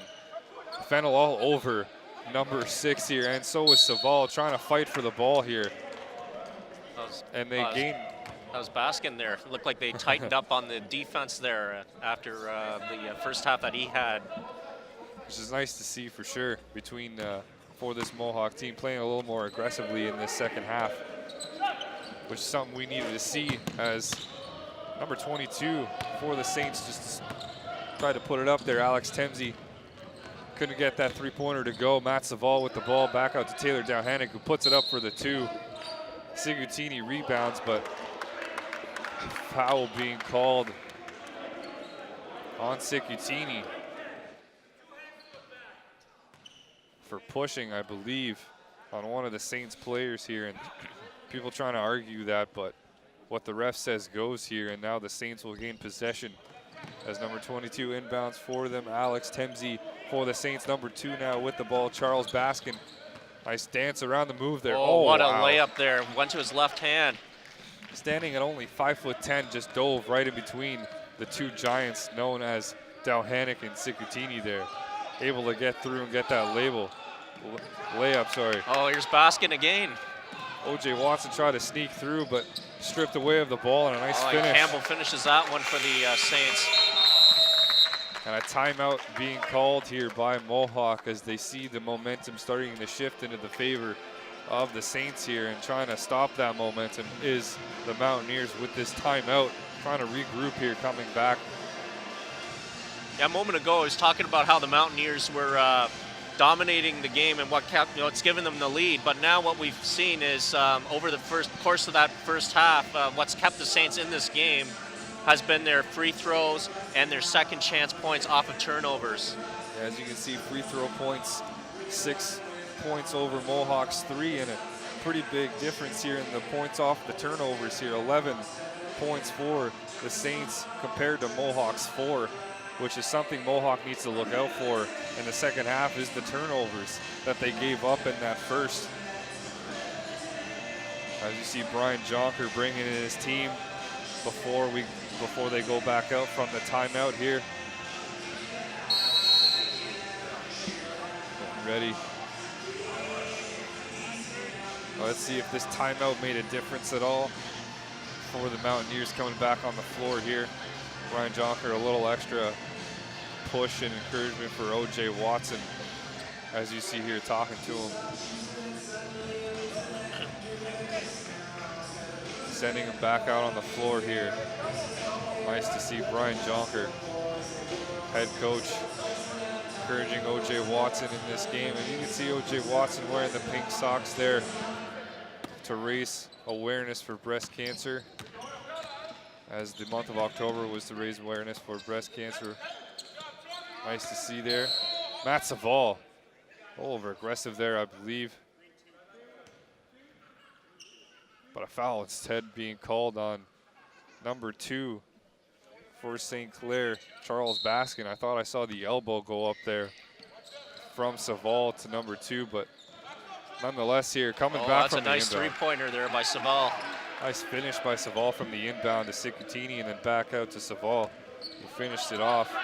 Fennell all over number 6 here, and so is Saville trying to fight for the ball here. And they gained. That was Baskin there. It looked like they tightened up on the defense there after the first half that he had. Which is nice to see for sure between for this Mohawk team, playing a little more aggressively in this second half, which is something we needed to see, as number 22 for the Saints just tried to put it up there. Alex Temsey couldn't get that 3-pointer to go. Matt Saville with the ball back out to Taylor Dehaniak, who puts it up for the 2. Ciccatini rebounds, but foul being called on Ciccatini for pushing, I believe, on one of the Saints players here, and people trying to argue that, but what the ref says goes here, and now the Saints will gain possession as number 22 inbounds for them. Alex Temsey for the Saints, number 2 now with the ball. Charles Baskin, nice dance around the move there. Oh, what a layup there, went to his left hand. Standing at only 5'10", just dove right in between the 2 giants known as Dehaniak and Ciccatini there. Able to get through and get that layup, sorry. Oh, here's Baskin again. O.J. Watson tried to sneak through, but stripped away of the ball, and a nice finish. Campbell finishes that one for the Saints. And a timeout being called here by Mohawk, as they see the momentum starting to shift into the favor of the Saints here, and trying to stop that momentum is the Mountaineers with this timeout, trying to regroup here, coming back. Yeah, a moment ago I was talking about how the Mountaineers were dominating the game and what kept, it's given them the lead, but now what we've seen is over the course of that first half, what's kept the Saints in this game has been their free throws and their second chance points off of turnovers. Yeah, as you can see, free throw points, 6 points over Mohawk's 3, and a pretty big difference here in the points off the turnovers here. 11 points for the Saints compared to Mohawk's 4, which is something Mohawk needs to look out for in the second half, is the turnovers that they gave up in that first. As you see Brian Jonker bringing in his team before they go back out from the timeout here. Ready. Let's see if this timeout made a difference at all for the Mountaineers coming back on the floor here. Brian Jonker, a little extra push and encouragement for O.J. Watson, as you see here, talking to him. Sending him back out on the floor here. Nice to see Brian Jonker, head coach, encouraging O.J. Watson in this game. And you can see O.J. Watson wearing the pink socks there to raise awareness for breast cancer, as the month of October was to raise awareness for breast cancer. Nice to see there. Matt Saville, a little over aggressive there, I believe. But a foul instead being called on number 2 for St. Clair, Charles Baskin. I thought I saw the elbow go up there from Saval to number 2, but nonetheless here, coming back that's from a nice the inbound. three-pointer there by Saval. Nice finish by Saval from the inbound to Sikutini and then back out to Saval. He finished it off.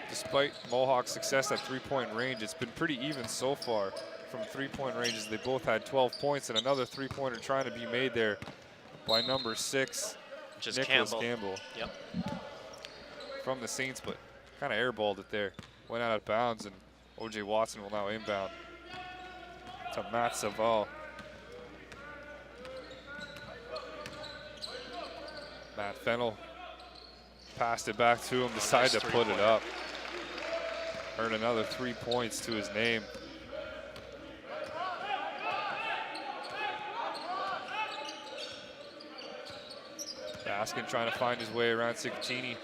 Despite Mohawk's success at three-point range, it's been pretty even so far from three-point ranges. They both had 12 points and another three-pointer trying to be made there by number 6, Just Nicholas Campbell. Yep. From the Saints, but kind of airballed it there. Went out of bounds, and O.J. Watson will now inbound to Matt Saval. Matt Fennell passed it back to him, decided nice to put it up. Earned another 3 points to his name. Baskin trying to find his way around Sikutini.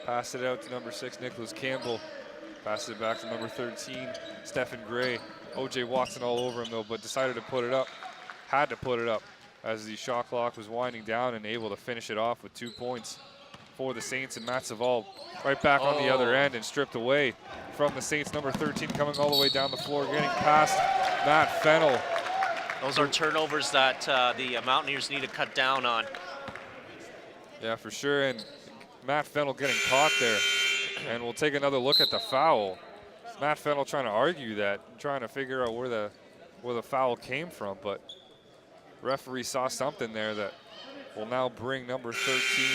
Passed it out to number 6, Nicholas Campbell. Passed it back to number 13, Stephen Gray. O.J. Watson all over him though, but decided to put it up. Had to put it up as the shot clock was winding down and able to finish it off with 2 points for the Saints. And Matt Saval right back on the other end and stripped away from the Saints. Number 13 coming all the way down the floor, getting past Matt Fennell. Those are turnovers that the Mountaineers need to cut down on. Yeah, for sure, and Matt Fennell getting caught there. And we'll take another look at the foul. Matt Fennell trying to argue that, trying to figure out where the foul came from, but referee saw something there that will now bring number 13,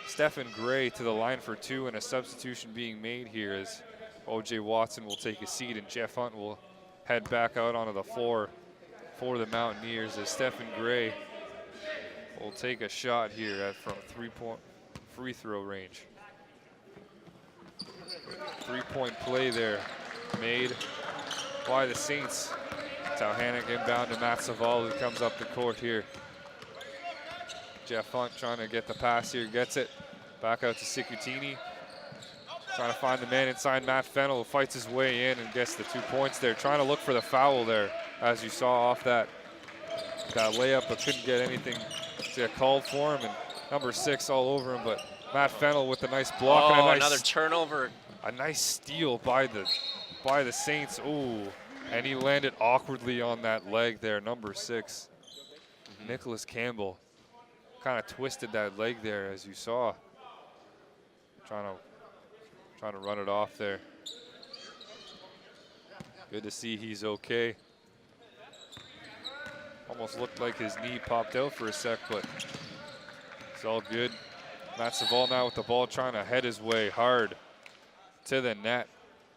Stephen Gray, to the line for 2, and a substitution being made here as O.J. Watson will take a seat and Jeff Hunt will head back out onto the floor for the Mountaineers as Stephen Gray will take a shot here from 3-point free throw range. 3-point play there made by the Saints. Tauhanik inbound to Matt Saval, who comes up the court here. Jeff Hunt trying to get the pass here, gets it. Back out to Sikutini. Trying to find the man inside Matt Fennell, who fights his way in and gets the 2 points there. Trying to look for the foul there, as you saw off that layup, but couldn't get anything to get called for him. And number 6 all over him, but Matt Fennell with a nice block and a nice, another turnover. A nice steal by the Saints. Ooh, and he landed awkwardly on that leg there. Number 6, Nicholas Campbell, kind of twisted that leg there, as you saw. Trying to run it off there. Good to see he's okay. Almost looked like his knee popped out for a sec, but it's all good. Matt Saval now with the ball, trying to head his way hard to the net.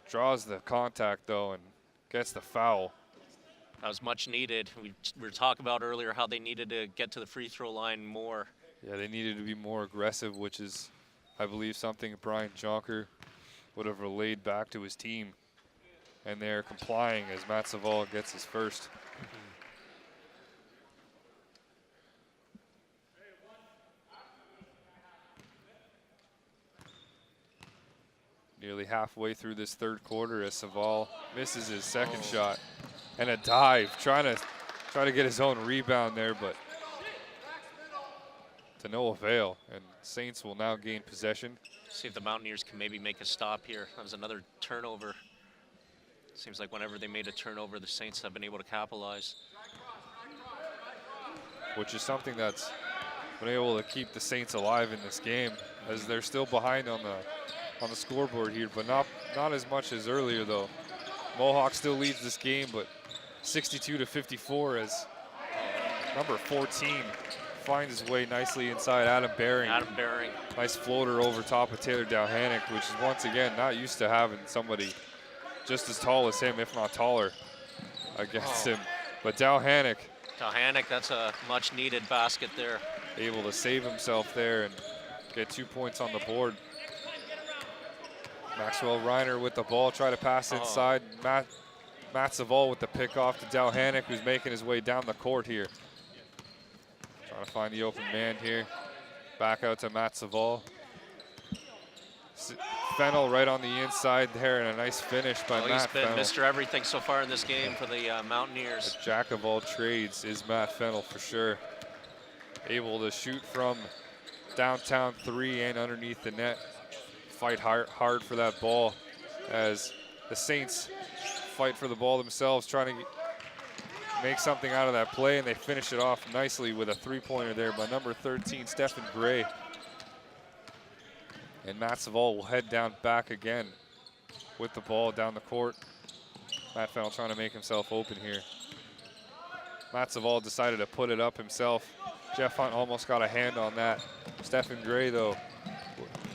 Draws the contact though and gets the foul. That was much needed. We were talking about earlier how they needed to get to the free throw line more. Yeah, they needed to be more aggressive, which is, I believe, something Brian Jonker would have relayed back to his team. And they're complying as Matt Saval gets his first. Nearly halfway through this third quarter as Saval misses his second shot. And a dive, trying to get his own rebound there, but to no avail. And Saints will now gain possession. See if the Mountaineers can maybe make a stop here. That was another turnover. Seems like whenever they made a turnover, the Saints have been able to capitalize. Which is something that's been able to keep the Saints alive in this game, as they're still behind on the scoreboard here, but not as much as earlier though. Mohawk still leads this game, but 62-54 as number 14 finds his way nicely inside Adam Bering. Nice floater over top of Taylor Dowhanik, which is once again not used to having somebody just as tall as him, if not taller, against him. But Dowhanik, that's a much needed basket there. Able to save himself there and get 2 points on the board. Maxwell Reiner with the ball, try to pass inside. Matt Saval with the pick off to Dowhanik, who's making his way down the court here. Trying to find the open man here. Back out to Matt Saval. Fennell right on the inside there, and a nice finish by Matt Fennell. He's been Mr. Everything so far in this game for the Mountaineers. A jack of all trades is Matt Fennell for sure. Able to shoot from downtown three and underneath the net. Fight hard for that ball as the Saints fight for the ball themselves, trying to make something out of that play, and they finish it off nicely with a three-pointer there by number 13, Stephen Gray. And Matt Savall will head down back again with the ball down the court. Matt Fennell trying to make himself open here. Matt Savall decided to put it up himself. Jeff Hunt almost got a hand on that. Stephen Gray, though,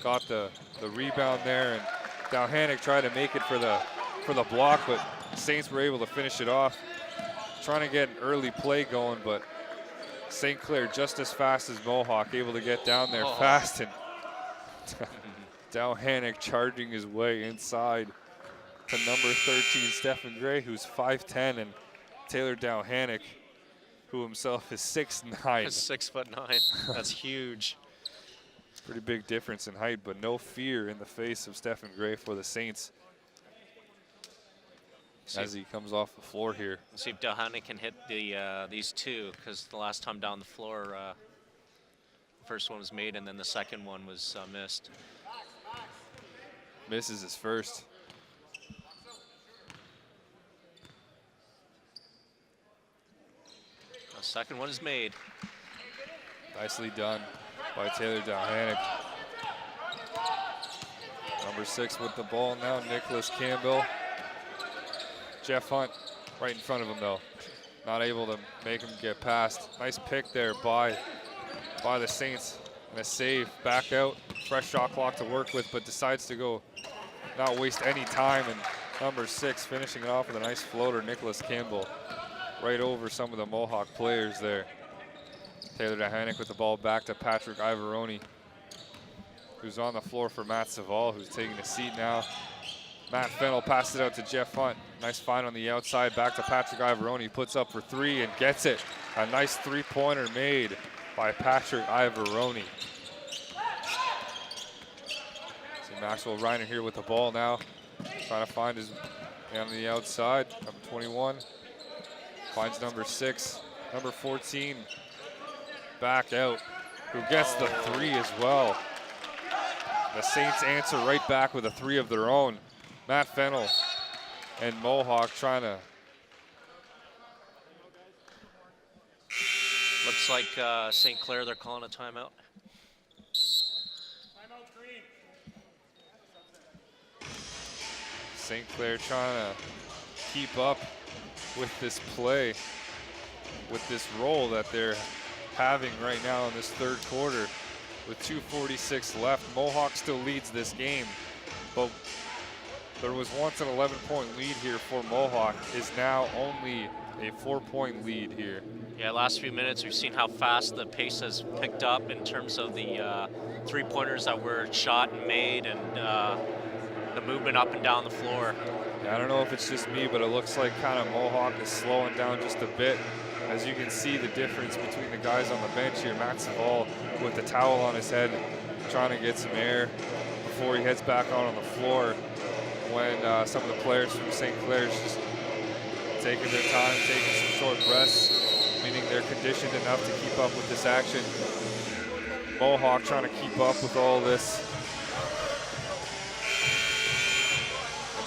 got the rebound there, and Dalhanic tried to make it for the block, but Saints were able to finish it off. Trying to get an early play going, but St. Clair just as fast as Mohawk, able to get down there fast, and Dalhanic charging his way inside to number 13, Stephen Gray, who's 5'10", and Taylor Dalhanic, who himself is 6'9". 6'9". That's huge. Pretty big difference in height, but no fear in the face of Stephen Gray for the Saints as he comes off the floor here. Let's see if Dalhanic can hit these two, because the last time down the floor, the first one was made and then the second one was missed. Misses his first. The second one is made. Nicely done by Taylor Dalhanic. Number 6 with the ball now, Nicholas Campbell. Jeff Hunt right in front of him, though. Not able to make him get past. Nice pick there by the Saints. And a save back out. Fresh shot clock to work with, but decides to go not waste any time. And number 6 finishing it off with a nice floater, Nicholas Campbell. Right over some of the Mohawk players there. Taylor Dalhanic with the ball back to Patrick Ivaroni, who's on the floor for Matt Savall, who's taking a seat now. Matt Fennell passed it out to Jeff Hunt. Nice find on the outside, back to Patrick Ivaroni. Puts up for 3 and gets it. A nice three-pointer made by Patrick Ivaroni. See Maxwell Reiner here with the ball now. Trying to find his man on the outside, number 21. Finds number 6, number 14, back out, who gets the 3 as well. The Saints answer right back with a 3 of their own. Matt Fennell and Mohawk trying to. Looks like St. Clair, they're calling a timeout. St. Clair trying to keep up with this play, with this role that they're having right now in this third quarter with 2:46 left. Mohawk still leads this game, but there was once an 11-point lead here for Mohawk, is now only a 4-point lead here. Yeah, last few minutes we've seen how fast the pace has picked up in terms of the three-pointers that were shot and made, and the movement up and down the floor. I don't know if it's just me, but it looks like kind of Mohawk is slowing down just a bit. As you can see the difference between the guys on the bench here. Matt Savall with the towel on his head, trying to get some air before he heads back on the floor, when some of the players from St. Clair's just taking their time, taking some short breaths, meaning they're conditioned enough to keep up with this action. Mohawk trying to keep up with all this.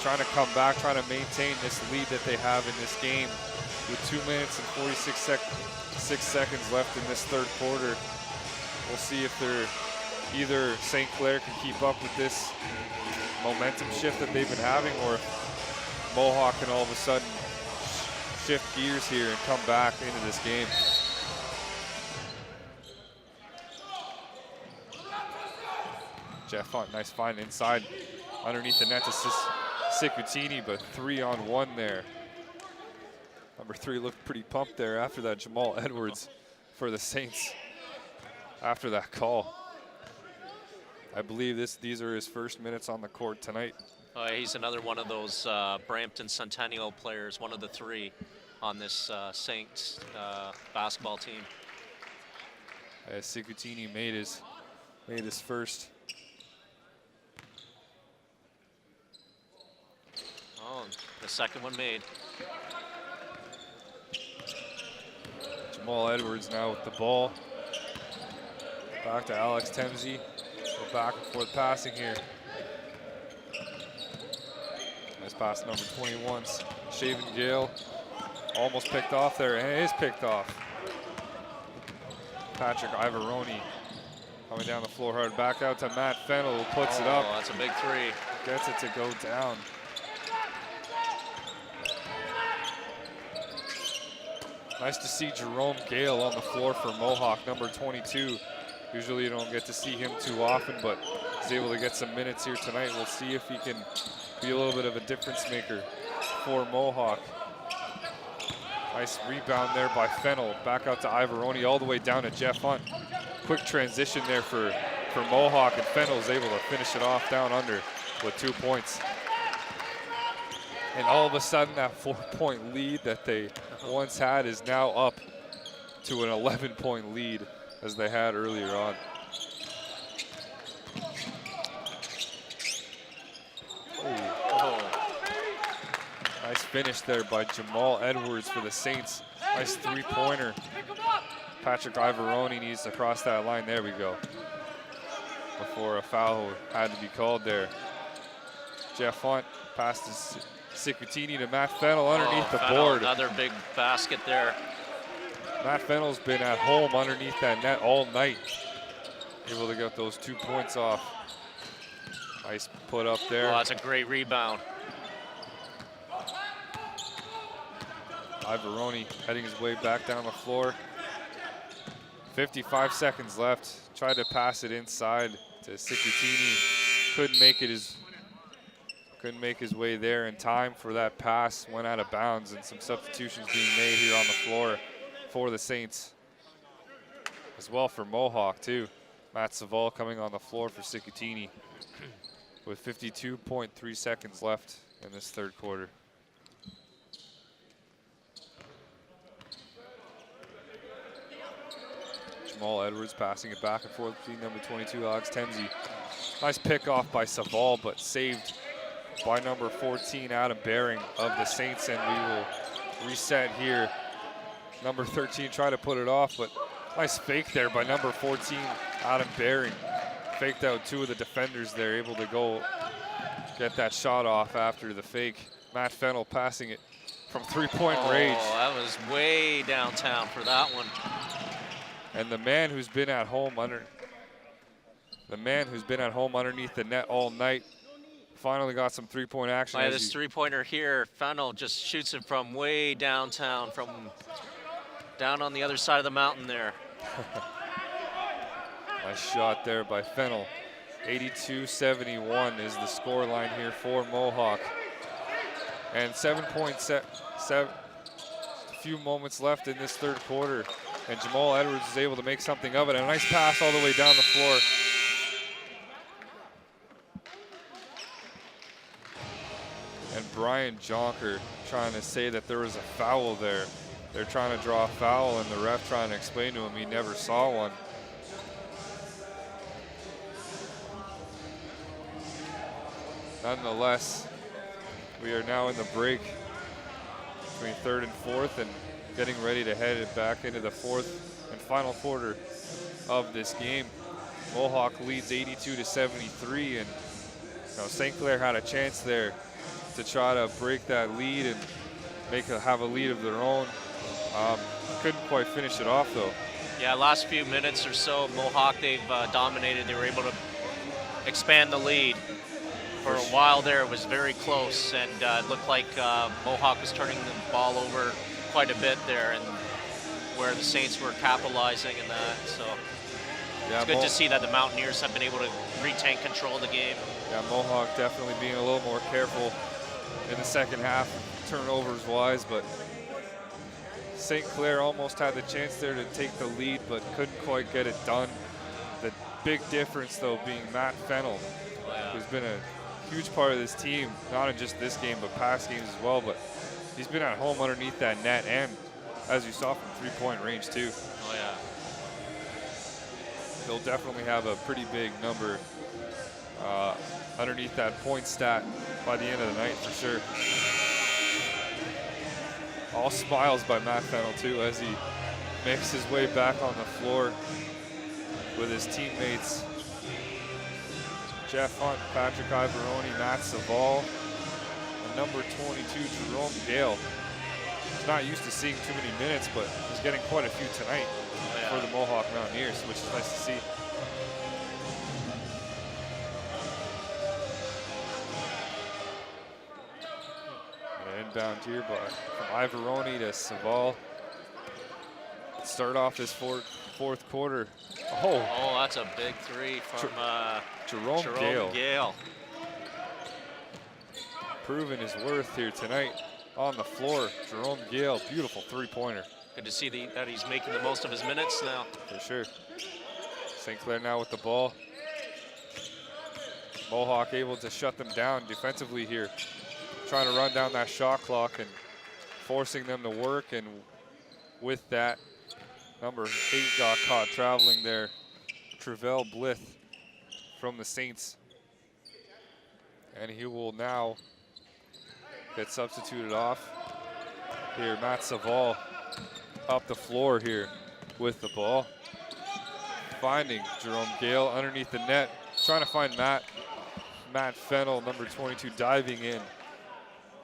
Trying to come back, trying to maintain this lead that they have in this game with 2 minutes and 46 seconds left in this third quarter. We'll see if they're either St. Clair can keep up with this momentum shift that they've been having, or if Mohawk can all of a sudden shift gears here and come back into this game. Jeff Hunt, nice find inside underneath the net to Sikutini, but 3-on-1 there. Number 3 looked pretty pumped there after that. Jamal Edwards for the Saints after that call. I believe these are his first minutes on the court tonight. He's another one of those Brampton Centennial players, one of the 3 on this Saints basketball team. Sikutini made his first. Oh, the second one made. Jamal Edwards now with the ball. Back to Alex Temsey. Go back and forth passing here. Nice pass number 21. Shaven Gale almost picked off there, and it is picked off. Patrick Ivaroni coming down the floor hard. Back out to Matt Fennell, who puts it up. That's a big three. Gets it to go down. Nice to see Jerome Gale on the floor for Mohawk, number 22. Usually you don't get to see him too often, but he's able to get some minutes here tonight. We'll see if he can be a little bit of a difference maker for Mohawk. Nice rebound there by Fennell. Back out to Ivaroni, all the way down to Jeff Hunt. Quick transition there for Mohawk, and Fennell's able to finish it off down under with 2 points. And all of a sudden, that 4-point lead that they once had is now up to an 11-point lead as they had earlier on. Nice finish there by Jamal Edwards for the Saints. Nice three-pointer. Patrick Ivaroni needs to cross that line. There we go. Before a foul had to be called there. Jeff Hunt passed to Sicutini to Matt Fennell underneath the board. Another big basket there. Matt Fennell's been at home underneath that net all night. Able to get those 2 points off. Nice put up there. Oh, that's a great rebound. Ivaroni heading his way back down the floor. 55 seconds left. Tried to pass it inside to Sicutini. Couldn't make his way there in time for that pass. Went out of bounds, and some substitutions being made here on the floor for the Saints. As well for Mohawk too. Matt Saval coming on the floor for Sicutini with 52.3 seconds left in this third quarter. Jamal Edwards passing it back and forth between number 22, Alex Temsey. Nice pick off by Saval, but saved by number 14, Adam Bering of the Saints, and we will reset here. Number 13 tried to put it off, but nice fake there by number 14, Adam Bering. Faked out two of the defenders there, able to go get that shot off after the fake. Matt Fennell passing it from three-point range. Oh, that was way downtown for that one. And the man who's been at home underneath the net all night finally got some three-point action. By this three-pointer here, Fennell just shoots it from way downtown, from down on the other side of the mountain there. Nice shot there by Fennell. 82-71 is the score line here for Mohawk. And 7.7, a few moments left in this third quarter. And Jamal Edwards is able to make something of it. And a nice pass all the way down the floor. And Brian Jonker trying to say that there was a foul there. They're trying to draw a foul, and the ref trying to explain to him he never saw one. Nonetheless, we are now in the break between third and fourth and getting ready to head back into the fourth and final quarter of this game. Mohawk leads 82-73, and St. Clair had a chance there to try to break that lead and have a lead of their own. Couldn't quite finish it off though. Yeah, last few minutes or so, Mohawk, they've dominated. They were able to expand the lead. For a while there, it was very close, and it looked like Mohawk was turning the ball over quite a bit there, and where the Saints were capitalizing in that. So yeah, it's good to see that the Mountaineers have been able to retain control of the game. Yeah, Mohawk definitely being a little more careful in the second half, turnovers-wise, but St. Clair almost had the chance there to take the lead, but couldn't quite get it done. The big difference, though, being Matt Fennell, who's been a huge part of this team, not in just this game, but past games as well. But he's been at home underneath that net, and as you saw from three-point range too. Oh yeah. He'll definitely have a pretty big number underneath that point stat by the end of the night for sure. All smiles by Matt Fennell too as he makes his way back on the floor. with his teammates Jeff Hunt, Patrick Ivaroni, Matt Savall, and number 22, Jerome Gale. He's not used to seeing too many minutes, but he's getting quite a few tonight for the Mohawk Mountaineers, which is nice to see. And inbound here from Ivaroni to Savall. Start off this fourth quarter. Oh, that's a big three from Jerome Gale. Proving his worth here tonight on the floor. Jerome Gale, beautiful three-pointer. Good to see that he's making the most of his minutes now. For sure. St. Clair now with the ball. Mohawk able to shut them down defensively here. Trying to run down that shot clock and forcing them to work, and with that, number 8 got caught traveling there. Travell Blith from the Saints. And he will now get substituted off. Here, Matt Savall up the floor here with the ball. Finding Jerome Gale underneath the net. Trying to find Matt Fennell, number 22, diving in.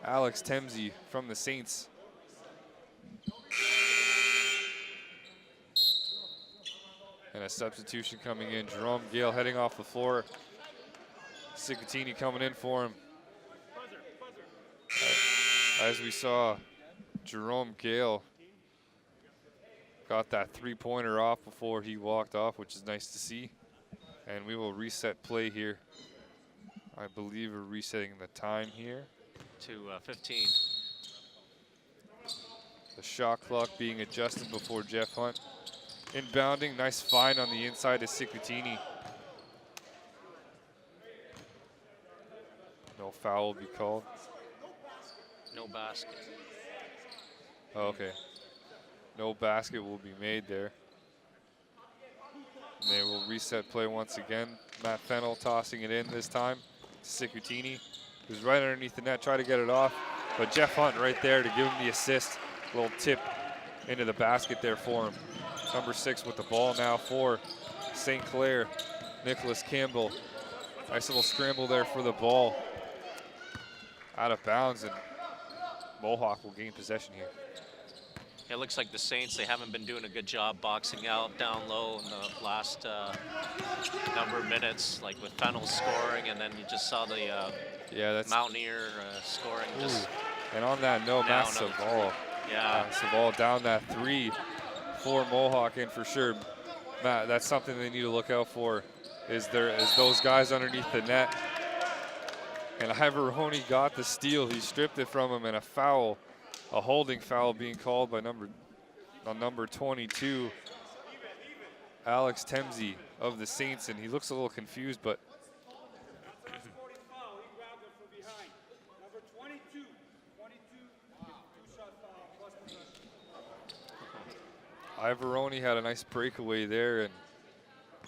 Alex Temsey from the Saints. And a substitution coming in. Jerome Gale heading off the floor. Cicatini coming in for him. As we saw, Jerome Gale got that three-pointer off before he walked off, which is nice to see. And we will reset play here. I believe we're resetting the time here. To 15. The shot clock being adjusted before Jeff Hunt. Inbounding, nice find on the inside to Cicatini. No foul will be called. No basket. Oh, okay. No basket will be made there. And they will reset play once again. Matt Fennell tossing it in this time to Cicatini, who's right underneath the net, try to get it off. But Jeff Hunt right there to give him the assist. Little tip into the basket there for him. Number 6 with the ball now for St. Clair. Nicholas Campbell. Nice little scramble there for the ball. Out of bounds, and Mohawk will gain possession here. It looks like the Saints, they haven't been doing a good job boxing out down low in the last number of minutes, like with Fennell scoring, and then you just saw the Mountaineer scoring. Just and on that note, Matt Savall. Savall down that 3 for Mohawk, and for sure, Matt, that's something they need to look out for, is those guys underneath the net. And Ivaroni got the steal. He stripped it from him, and a holding foul being called by number 22, Alex Temsey of the Saints, and he looks a little confused, but Ivaroni had a nice breakaway there, and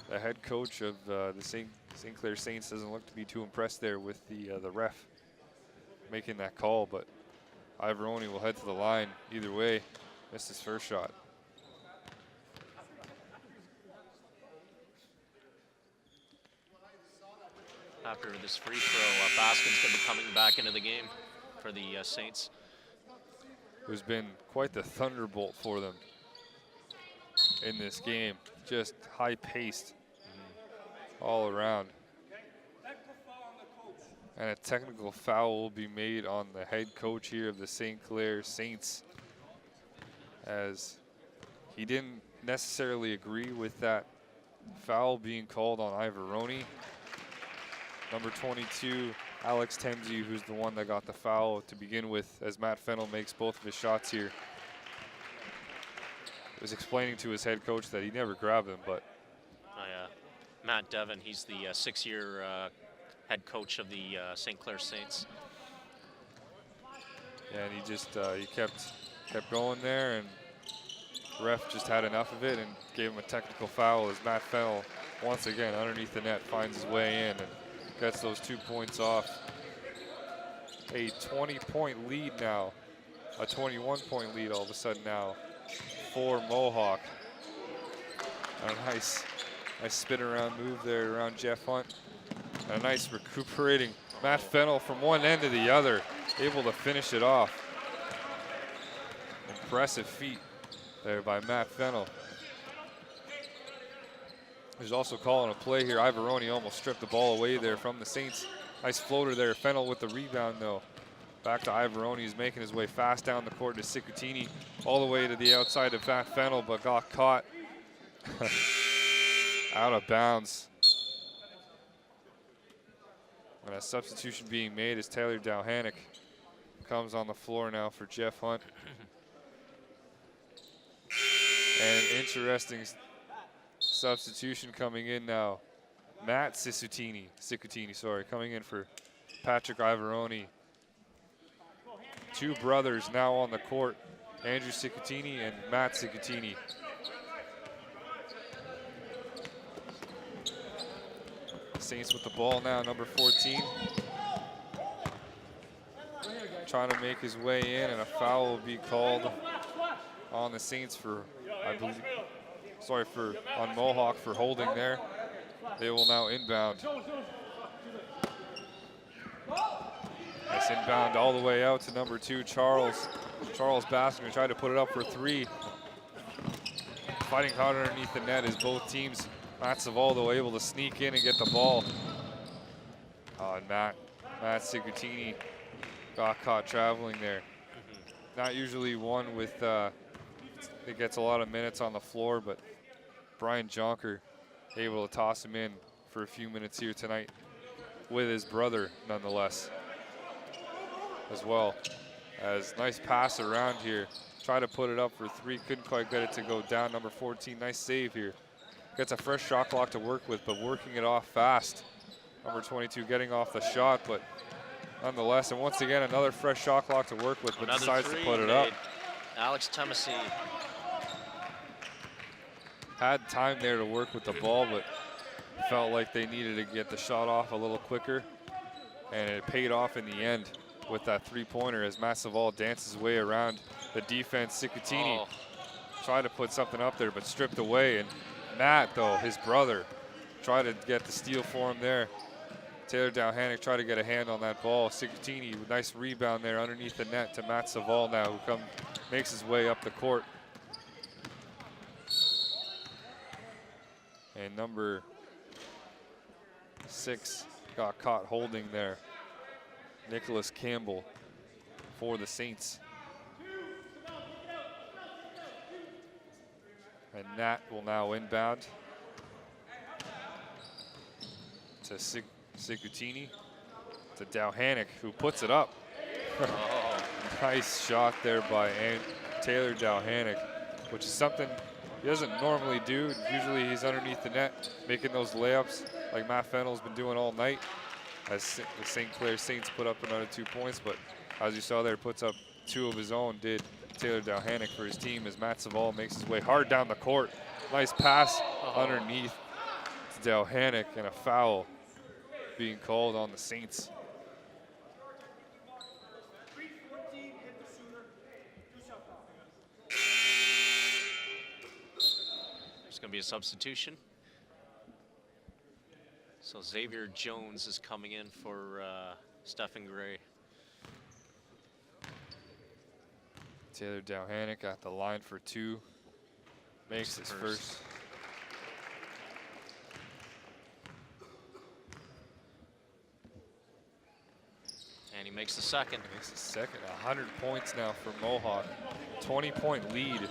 the head coach of the St. Clair Saints doesn't look to be too impressed there with the ref making that call, but Ivaroni will head to the line either way. Missed his first shot. After this free throw, Baskin's going to be coming back into the game for the Saints. Who's been quite the thunderbolt for them in this game. Just high-paced all around. And a technical foul will be made on the head coach here of the St. Clair Saints, as he didn't necessarily agree with that foul being called on Ivaroni. Number 22, Alex Temsey, who's the one that got the foul to begin with, as Matt Fennell makes both of his shots here. Was explaining to his head coach that he never grabbed him, but Matt Devon, he's the 6-year head coach of the St. Clair Saints. Yeah, and he just he kept going there, and the ref just had enough of it and gave him a technical foul, as Matt Fennell once again underneath the net finds his way in and gets those 2 points off. A 20-point lead now, a 21-point lead all of a sudden now for Mohawk. A nice Nice spin around move there around Jeff Hunt. And a nice recuperating Matt Fennell from one end to the other, able to finish it off. Impressive feat there by Matt Fennell. He's also calling a play here. Ivoroni almost stripped the ball away there from the Saints. Nice floater there. Fennell with the rebound though. Back to Ivoroni. He's making his way fast down the court to Sicutini. All the way to the outside of Matt Fennell, but got caught. Out of bounds. And a substitution being made as Taylor Dalhanic comes on the floor now for Jeff Hunt. And an interesting substitution coming in now. Matt Sicutini, coming in for Patrick Ivoroni. Two brothers now on the court, Andrew Sicutini and Matt Sicutini. Saints with the ball now, number 14. Trying to make his way in, and a foul will be called on the Saints for, I believe, on Mohawk for holding there. They will now inbound. Nice inbound all the way out to number 2, Charles. Charles Baskin tried to put it up for 3. Fighting hard underneath the net as both teams. Matt Savaldo able to sneak in and get the ball. And Matt Sicutini got caught traveling there. Not usually one with, that gets a lot of minutes on the floor, but Brian Jonker able to toss him in for a few minutes here tonight with his brother nonetheless as well. As nice pass around here. Try to put it up for 3, couldn't quite get it to go down. Number 14, nice save here. Gets a fresh shot clock to work with, but working it off fast. Number 22 getting off the shot, but nonetheless, and once again, another fresh shot clock to work with, but Another decides to put it made. up. Alex Tumasi. Had time there to work with the ball, but felt like they needed to get the shot off a little quicker, and it paid off in the end with that 3-pointer as Matt Saval dances his way around the defense. Sicutini tried to put something up there, but stripped away, and Matt, though, his brother, tried to get the steal for him there. Taylor Dalhanic tried to get a hand on that ball. Sicutini, nice rebound there underneath the net to Matt Saval now, who makes his way up the court. And number 6 got caught holding there. Nicholas Campbell for the Saints. And Nat will now inbound to Sicutini, to Dalhanic, who puts it up. Nice shot there by Taylor Dalhanic, which is something he doesn't normally do. Usually he's underneath the net, making those layups like Matt Fennell's been doing all night, as the St. Clair Saints put up another 2 points, but as you saw there, puts up 2 of his own, did Taylor Dalhanic for his team as Matt Saval makes his way hard down the court. Nice pass underneath to Dalhanic, and a foul being called on the Saints. There's going to be a substitution. So Xavier Jones is coming in for Stephen Gray. Taylor Dalhanic at the line for 2. Makes his first. And he makes the second. Makes the second. 100 points now for Mohawk. 20-point lead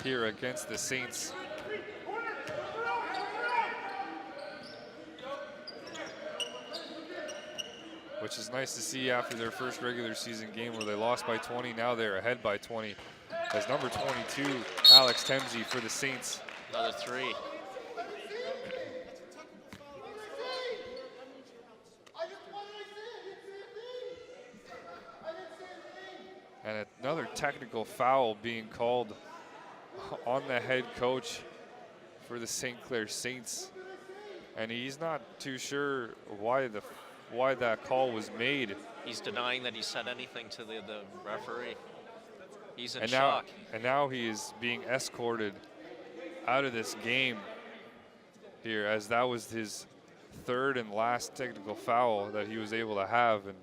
here against the Saints. Which is nice to see after their first regular season game where they lost by 20. Now they're ahead by 20. As number 22, Alex Temsey for the Saints. Another 3. And another technical foul being called on the head coach for the St. Clair Saints. And he's not too sure why that call was made. He's denying that he said anything to the referee. He's in shock. And now he is being escorted out of this game here, as that was his third and last technical foul that he was able to have. And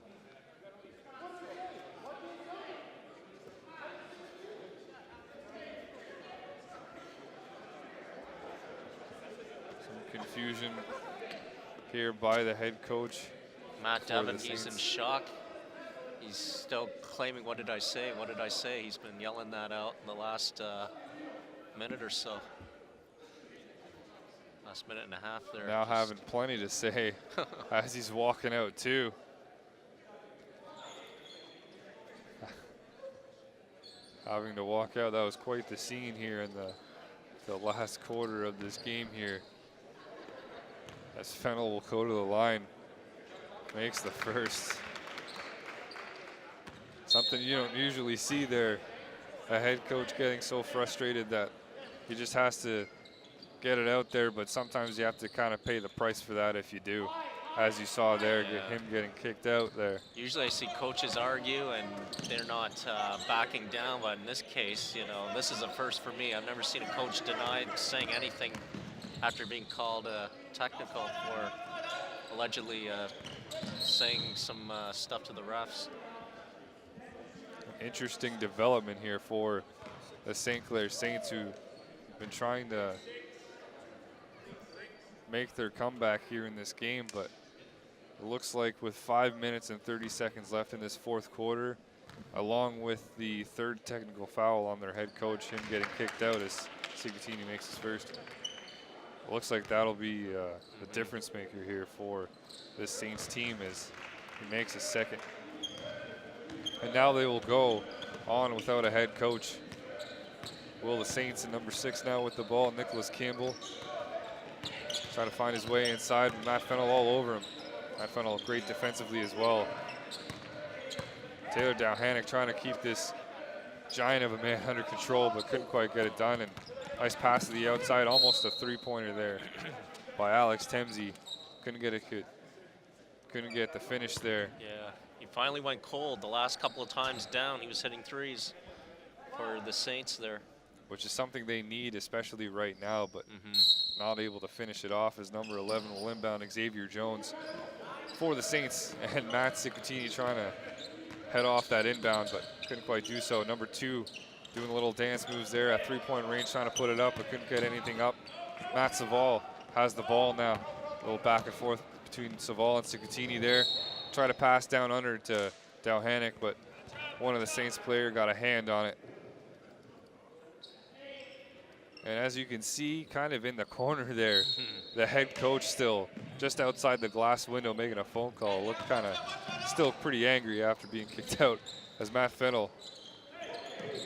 some confusion here by the head coach. Matt for Devon, the he's in Saints. shock. He's still claiming, what did I say? What did I say? He's been yelling that out in the last minute or so. Last minute and a half there. Now having plenty to say as he's walking out too. Having to walk out, that was quite the scene here in the last quarter of this game here. As Fennell will go to the line, makes the first. Something you don't usually see there. A head coach getting so frustrated that he just has to get it out there, but sometimes you have to kind of pay the price for that if you do. As you saw there, him getting kicked out there. Usually I see coaches argue and they're not backing down, but in this case, you know, this is a first for me. I've never seen a coach deny saying anything after being called technical or allegedly saying some stuff to the refs. Interesting development here for the St. Clair Saints, who've been trying to make their comeback here in this game, but it looks like with 5 minutes and 30 seconds left in this fourth quarter, along with the third technical foul on their head coach, him getting kicked out as Cicatini makes his first. It looks like that'll be the difference maker here for this Saints team as he makes his second. And now they will go on without a head coach. Will the Saints in number 6 now with the ball, Nicholas Campbell. Trying to find his way inside, Matt Fennell all over him. Matt Fennell great defensively as well. Taylor Dalhanic trying to keep this giant of a man under control, but couldn't quite get it done. And nice pass to the outside, almost a three-pointer there by Alex Temsey. Couldn't get the finish there. Yeah, he finally went cold. The last couple of times down, he was hitting threes for the Saints there. Which is something they need, especially right now, but not able to finish it off as number 11 will inbound Xavier Jones for the Saints. And Matt Cicatini trying to head off that inbound, but couldn't quite do so. Number 2 doing a little dance moves there at three-point range, trying to put it up, but couldn't get anything up. Matt Saval has the ball now. A little back and forth between Saval and Cicatini there. Try to pass down under to Dalhanic, but one of the Saints player got a hand on it. And as you can see, kind of in the corner there, the head coach still just outside the glass window making a phone call. Looked kind of still pretty angry after being kicked out as Matt Fennell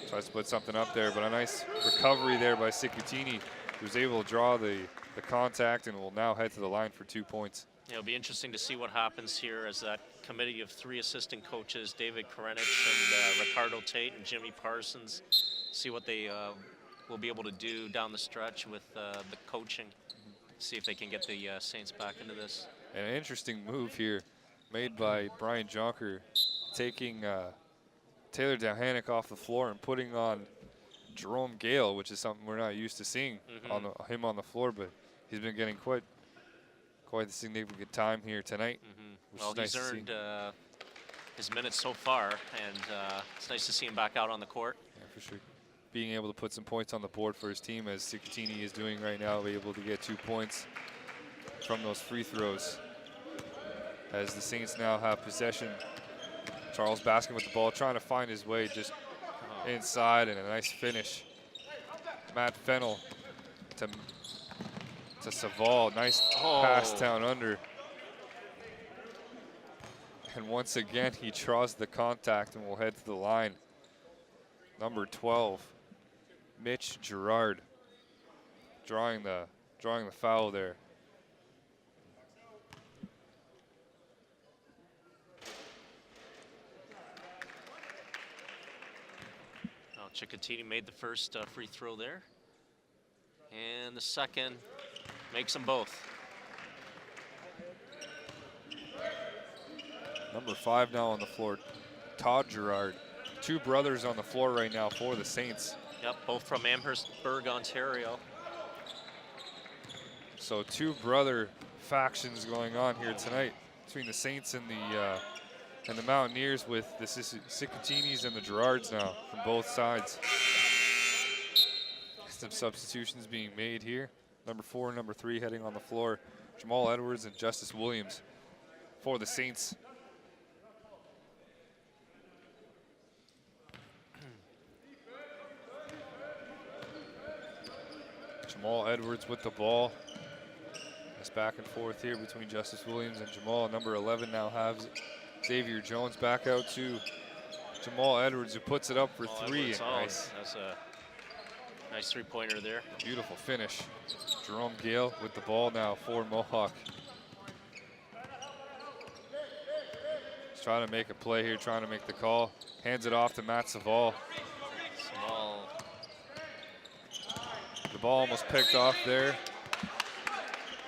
tries to put something up there. But a nice recovery there by Cicatini, who's able to draw the contact and will now head to the line for 2 points. It'll be interesting to see what happens here as that committee of 3 assistant coaches, David Karenich and Ricardo Tate and Jimmy Parsons, see what they will be able to do down the stretch with the coaching, see if they can get the Saints back into this. And an interesting move here made by Brian Jonker, taking Taylor Dalhanic off the floor and putting on Jerome Gale, which is something we're not used to seeing on him on the floor, but he's been getting quite a significant time here tonight. Well, nice he's earned his minutes so far, and it's nice to see him back out on the court. Yeah, for sure. Being able to put some points on the board for his team, as Cicatini is doing right now, be able to get 2 points from those free throws. As the Saints now have possession. Charles Baskin with the ball, trying to find his way just inside, and a nice finish. Matt Fennell to Saval, nice pass down under. And once again, he draws the contact and will head to the line. Number 12, Mitch Gerard, drawing the foul there. Well, Cicatini made the first free throw there, and the second makes them both. Number 5 now on the floor, Todd Gerard. 2 brothers on the floor right now for the Saints. Yep, both from Amherstburg, Ontario. So two brother factions going on here tonight between the Saints and the Mountaineers, with the Sicutinis and the Gerards now from both sides. Some substitutions being made here. Number 4 and number 3 heading on the floor. Jamal Edwards and Justice Williams for the Saints. Jamal Edwards with the ball. It's back and forth here between Justice Williams and Jamal. Number 11 now has Xavier Jones back out to Jamal Edwards, who puts it up for three. Nice. That's a nice three-pointer there. Beautiful finish. Jerome Gale with the ball now for Mohawk. He's trying to make a play here, trying to make the call. Hands it off to Matt Saval. The ball almost picked off there.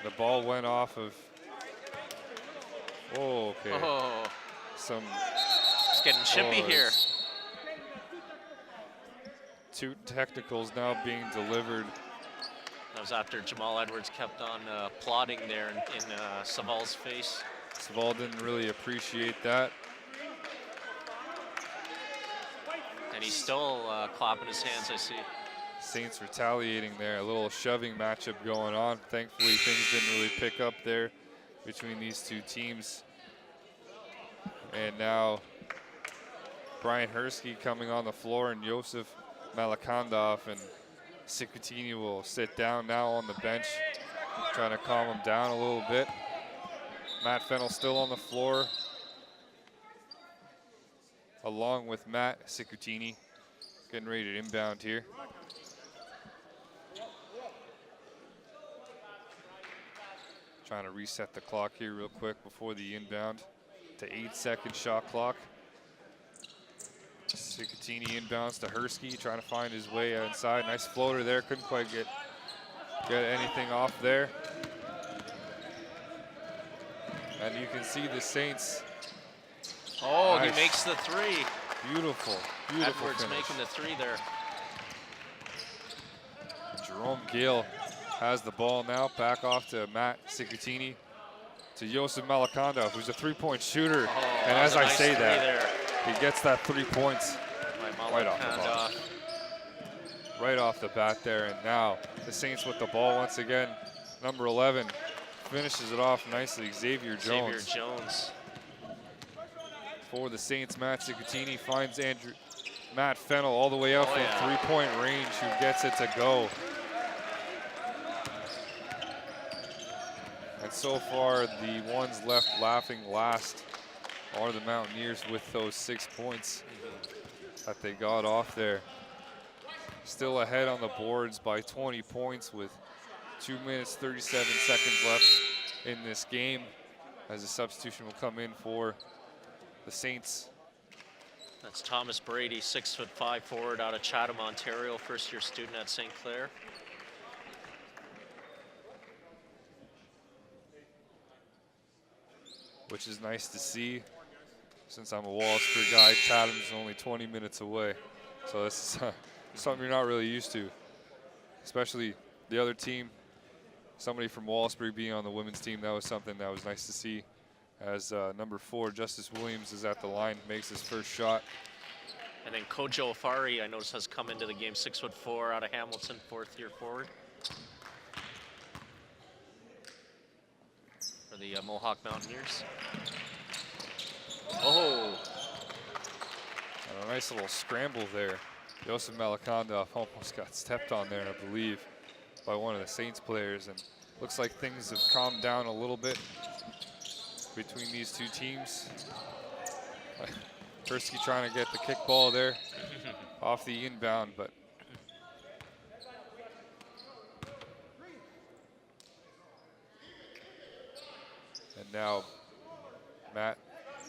The ball went off of. Oh, okay. Oh. Some. It's getting chippy here. Two technicals now being delivered. That was after Jamal Edwards kept on plodding there in Saval's face. Saval didn't really appreciate that. And he's still clapping his hands, I see. Saints retaliating there, a little shoving matchup going on. Thankfully, things didn't really pick up there between these two teams. And now Brian Hersky coming on the floor, and Josef Malakandov and Sicutini will sit down now on the bench, trying to calm him down a little bit. Matt Fennell still on the floor, along with Matt Sicutini, getting ready to inbound here. Trying to reset the clock here real quick before the inbound to 8-second shot clock. Sicutini inbounds to Hersky, trying to find his way inside. Nice floater there, couldn't quite get anything off there. And you can see the Saints. Oh, nice. He makes the three. Beautiful, beautiful Edwards finish. making the three there. Jerome Gale has the ball now, back off to Matt Sicutini, to Josef Malakandov, who's a three-point shooter. Oh, and as I nice say that, there. he gets that 3 points right off the bat. Right off the bat there, and now the Saints with the ball once again. Number 11 finishes it off nicely, Xavier Jones. Xavier Jones. For the Saints, Matt Sicutini finds Matt Fennell all the way out from three-point range, who gets it to go. And so far, the ones left laughing last are the Mountaineers with those 6 points that they got off there. Still ahead on the boards by 20 points with 2 minutes, 37 seconds left in this game, as a substitution will come in for the Saints. That's Thomas Brady, 6'5" forward out of Chatham, Ontario, first-year student at St. Clair. Which is nice to see. Since I'm a Wallaceburg guy, Chatham's only 20 minutes away. So this is something you're not really used to, especially the other team. Somebody from Wallaceburg being on the women's team, that was something that was nice to see. As number 4, Justice Williams, is at the line, makes his first shot. And then Kojo Afari, I noticed, has come into the game, 6'4" out of Hamilton, fourth-year forward. For the Mohawk Mountaineers. Oh! And a nice little scramble there. Josef Malakandov almost got stepped on there, I believe, by one of the Saints players. And looks like things have calmed down a little bit between these two teams. Persky trying to get the kickball there off the inbound, but and now Matt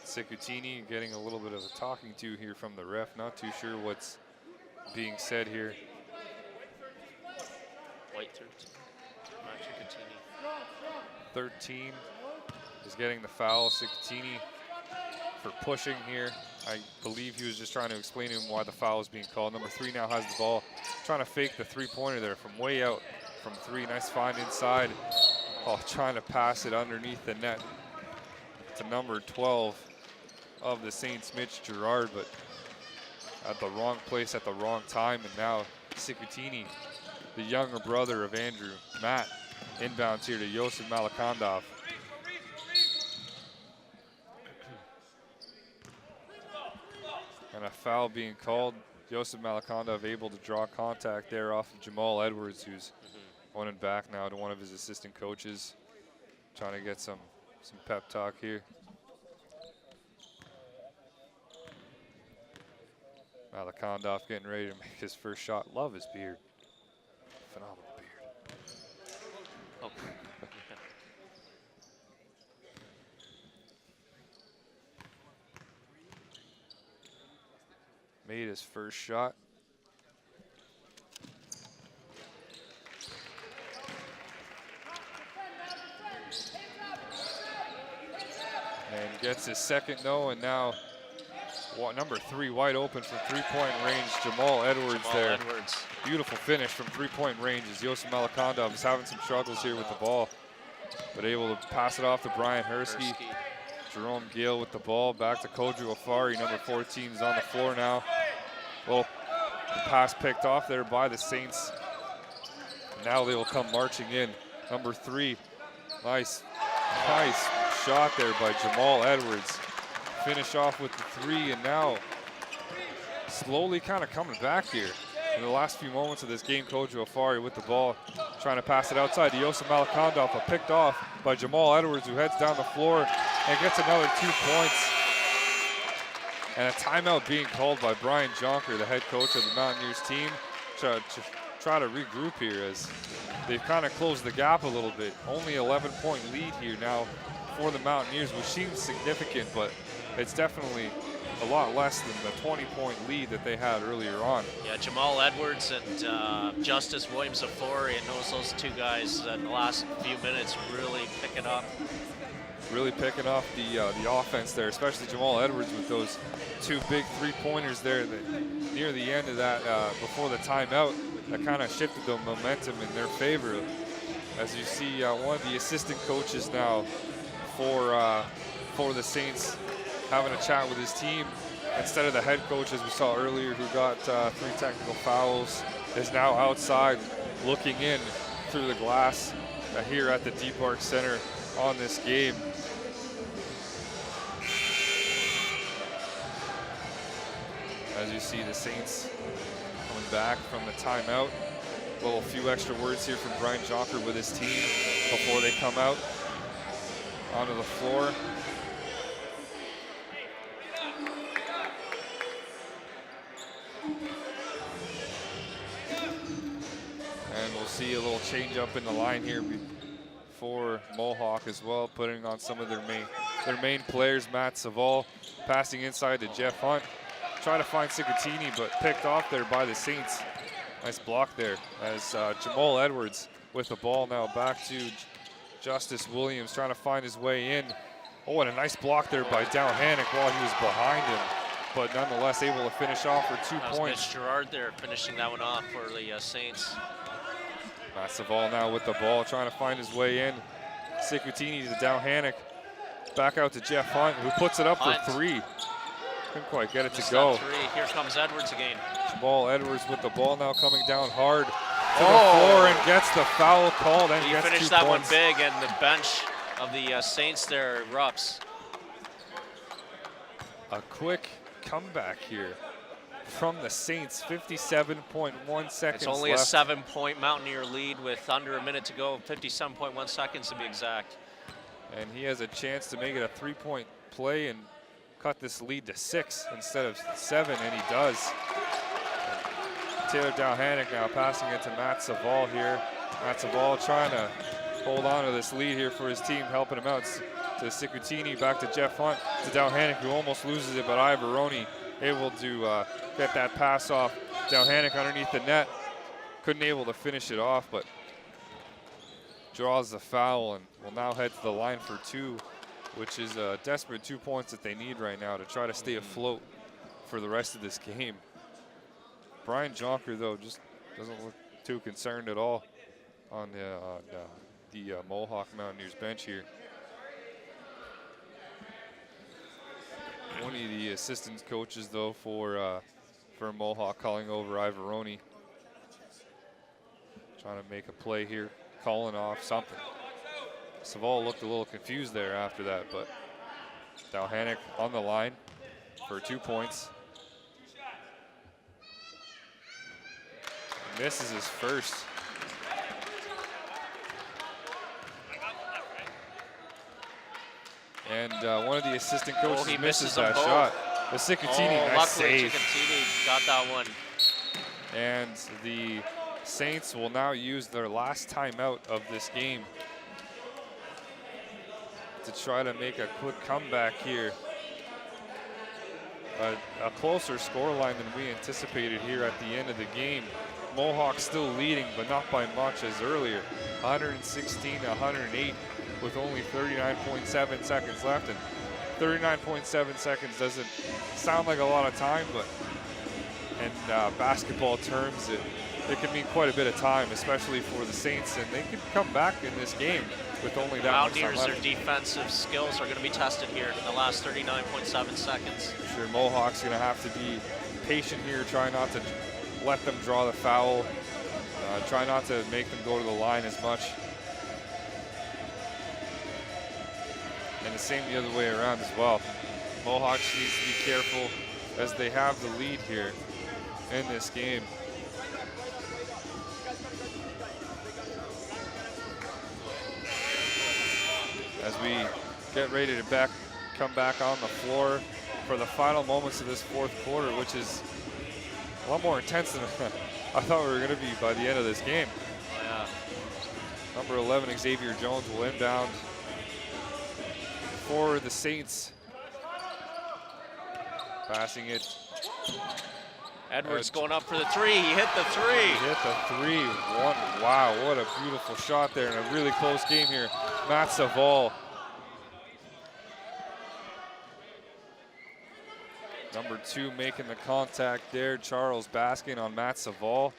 Sicutini getting a little bit of a talking to here from the ref. Not too sure what's being said here. White 13. Matt Sicutini. 13 is getting the foul. Sicutini for pushing here. I believe he was just trying to explain to him why the foul was being called. Number 3 now has the ball, trying to fake the three-pointer there from way out from 3. Nice find inside. Oh, trying to pass it underneath the net to number 12 of the Saints, Mitch Gerard, but at the wrong place at the wrong time. And now Sikutini, the younger brother of Andrew, Matt, inbounds here to Josef Malakandov. And a foul being called. Josef Malakandov able to draw contact there off of Jamal Edwards, who's running back now to one of his assistant coaches, trying to get some pep talk here. Malakandov getting ready to make his first shot. Love his beard. Phenomenal beard. Oh. Made his first shot. And gets his second though, and now number 3 wide open from three-point range, Jamal Edwards there. Edwards. Beautiful finish from three-point range as Josef Malakandov is having some struggles here with the ball, but able to pass it off to Brian Hersky. Jerome Gale with the ball, back to Kodru Afari, number 14 is on the floor now. Well, the pass picked off there by the Saints. Now they will come marching in. Number 3, nice shot there by Jamal Edwards. Finish off with the 3, and now slowly kind of coming back here. In the last few moments of this game, Kodru Afari with the ball, trying to pass it outside to Josef Malakandov, but picked off by Jamal Edwards, who heads down the floor and gets another 2 points. And a timeout being called by Brian Jonker, the head coach of the Mountaineers team, to try to regroup here as they've kind of closed the gap a little bit. Only 11-point lead here now for the Mountaineers, which seems significant, but it's definitely a lot less than the 20-point lead that they had earlier on. Yeah, Jamal Edwards and Justice Williams-Afori, and those two guys in the last few minutes really picking up. Really picking off the offense there, especially Jamal Edwards with those 2 big three-pointers there that near the end of that, before the timeout, that kind of shifted the momentum in their favor. As you see, one of the assistant coaches now for the Saints having a chat with his team instead of the head coach, as we saw earlier, who got 3 technical fouls, is now outside looking in through the glass here at the Deep Arc Center on this game. As you see, the Saints coming back from the timeout. A few extra words here from Brian Jonker with his team before they come out onto the floor. And we'll see a little change up in the line here for Mohawk as well, putting on some of their main players. Matt Saval passing inside to Jeff Hunt. Try to find Sikutini, but picked off there by the Saints. Nice block there as Jamal Edwards with the ball now back to Justice Williams, trying to find his way in. Oh, and a nice block there by Dow Hannock while he was behind him, but nonetheless able to finish off for 2 points. Mitch Gerard there finishing that one off for the Saints. Matt Saval now with the ball, trying to find his way in. Sikutini to Dow Hannock. Back out to Jeff Hunt, who puts it up for 3. Couldn't quite get it to go. 3. Here comes Edwards again. Jamal Edwards with the ball now coming down hard to the floor and gets the foul called and he gets 2 finished that points. one big, and the bench of the Saints there erupts. A quick comeback here from the Saints, 57.1 seconds It's only left. a 7-point Mountaineer lead with under a minute to go, 57.1 seconds to be exact. And he has a chance to make it a 3-point play and cut this lead to 6 instead of 7, and he does. And Taylor Dowhannock now passing it to Matt Saval here. Matt Saval trying to hold on to this lead here for his team, helping him out to Sikutini, back to Jeff Hunt, to Dowhannock, who almost loses it, but Ivaroni able to get that pass off. Dowhannock underneath the net, couldn't able to finish it off, but draws the foul and will now head to the line for 2, which is a desperate 2 points that they need right now to try to stay afloat for the rest of this game. Brian Jonker, though, just doesn't look too concerned at all on the Mohawk Mountaineers bench here. One of the assistant coaches, though, for Mohawk calling over Ivoroni. Trying to make a play here, calling off something. Saval looked a little confused there after that, but Dalhanic on the line for 2 points. Misses his first. And one of the assistant coaches misses that shot. The Sikutini, nice save. Sikutini got that one. And the Saints will now use their last timeout of this game to try to make a quick comeback here. A closer scoreline than we anticipated here at the end of the game. Mohawk still leading, but not by much as earlier. 116-108 with only 39.7 seconds left. And 39.7 seconds doesn't sound like a lot of time, but in basketball terms, it can mean quite a bit of time, especially for the Saints, and they could come back in this game with only that much time Mountaineers, left. their defensive skills are going to be tested here in the last 39.7 seconds. Sure, Mohawk's going to have to be patient here, try not to let them draw the foul, try not to make them go to the line as much. And the same the other way around as well. Mohawks needs to be careful as they have the lead here in this game. As we get ready to come back on the floor for the final moments of this fourth quarter, which is a lot more intense than I thought we were going to be by the end of this game. Oh, yeah. Number 11, Xavier Jones, will inbound for the Saints. Passing it. Edwards going up for the three. He hit the three. He hit the three. Wow, what a beautiful shot there in a really close game here. Matt Saval. Number 2 making the contact there. Charles Baskin on Matt Saval.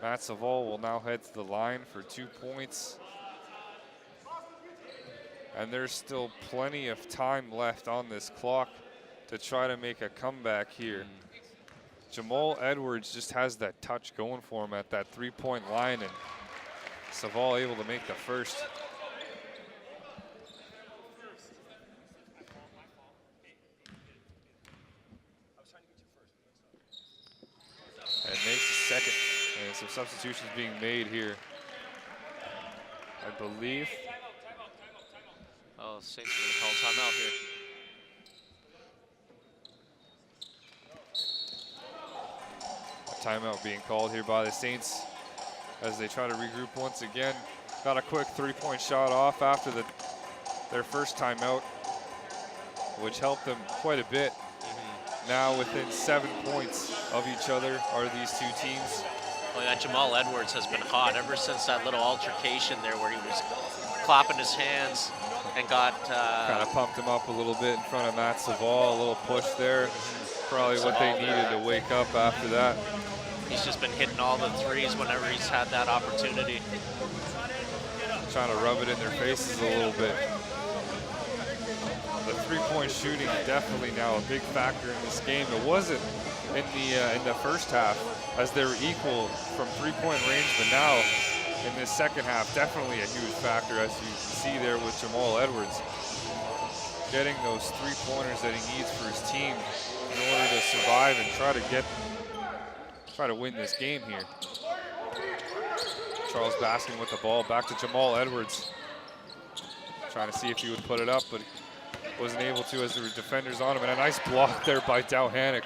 Matt Saval will now head to the line for 2 points. And there's still plenty of time left on this clock to try to make a comeback here. Jamal Edwards just has that touch going for him at that 3-point line, and Saval able to make the first. And makes the second. And some substitutions being made here, I believe. Oh, Saints are going to call timeout here. Timeout being called here by the Saints as they try to regroup once again. Got a quick 3-point shot off after their first timeout, which helped them quite a bit. Now within 7 points of each other are these two teams. Well, yeah, Jamal Edwards has been hot ever since that little altercation there where he was clapping his hands and got... kind of pumped him up a little bit in front of Matt Saval, a little push there. Probably what they needed to wake up after that. He's just been hitting all the threes whenever he's had that opportunity. Trying to rub it in their faces a little bit. The 3-point shooting definitely now a big factor in this game. It wasn't in the first half as they were equal from 3-point range, but now in this second half, definitely a huge factor, as you see there with Jamal Edwards. Getting those 3-pointers that he needs for his team in order to survive and try to win this game here. Charles Baskin with the ball, back to Jamal Edwards. Trying to see if he would put it up, but wasn't able to as there were defenders on him. And a nice block there by Dalhanic.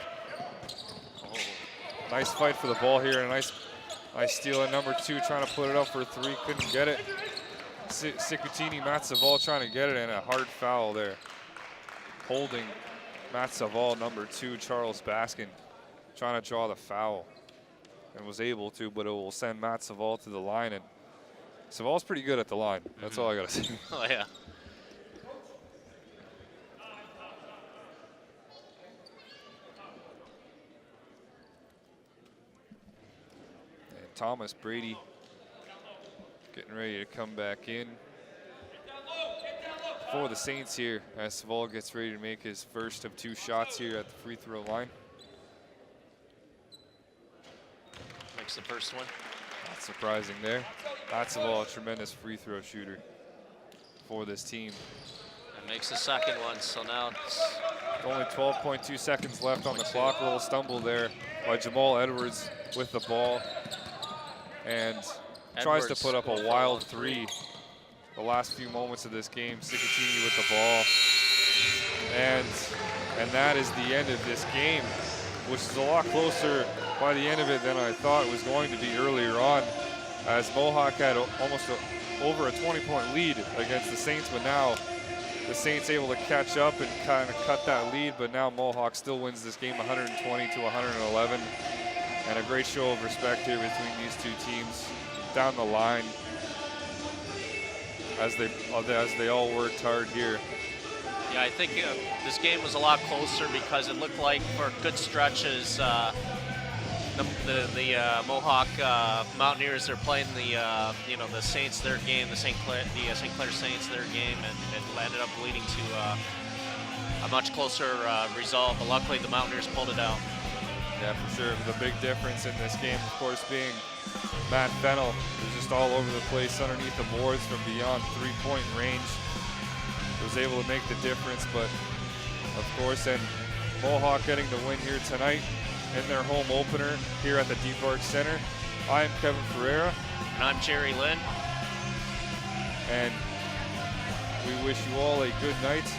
Nice fight for the ball here, and a nice steal at number 2, trying to put it up for 3, couldn't get it. Sikutini, Matt Saval trying to get it, and a hard foul there. Holding Matt Saval, number 2, Charles Baskin, trying to draw the foul. And was able to, but it will send Matt Saval to the line. And Saval's pretty good at the line. That's all I got to say. Oh, yeah. And Thomas Brady getting getting ready to come back in for the Saints here as Savall gets ready to make his first of 2 shots here at the free throw line. Makes the first one. Not surprising there. That's Savall, a tremendous free throw shooter for this team. And makes the second one, so now it's Only 12.2 seconds left on the clock. A little stumble there by Jamal Edwards with the ball. And tries to put up a wild 3 the last few moments of this game. Sicatini with the ball. And that is the end of this game, which is a lot closer by the end of it than I thought it was going to be earlier on, as Mohawk had almost over a 20-point lead against the Saints, but now the Saints able to catch up and kind of cut that lead, but now Mohawk still wins this game 120 to 111. And a great show of respect here between these two teams down the line as they all worked hard here. Yeah, I think this game was a lot closer because it looked like for good stretches the Mohawk Mountaineers are playing the Saints their game, the St. Clair Saints their game, and it ended up leading to a much closer result. But luckily, the Mountaineers pulled it out. Yeah, for sure. The big difference in this game, of course, being Matt Fennell, who's just all over the place underneath the boards from beyond 3-point range. Was able to make the difference, but of course, and Mohawk getting the win here tonight in their home opener here at the DeBark Center. I'm Kevin Ferreira. And I'm Jerry Lynn. And we wish you all a good night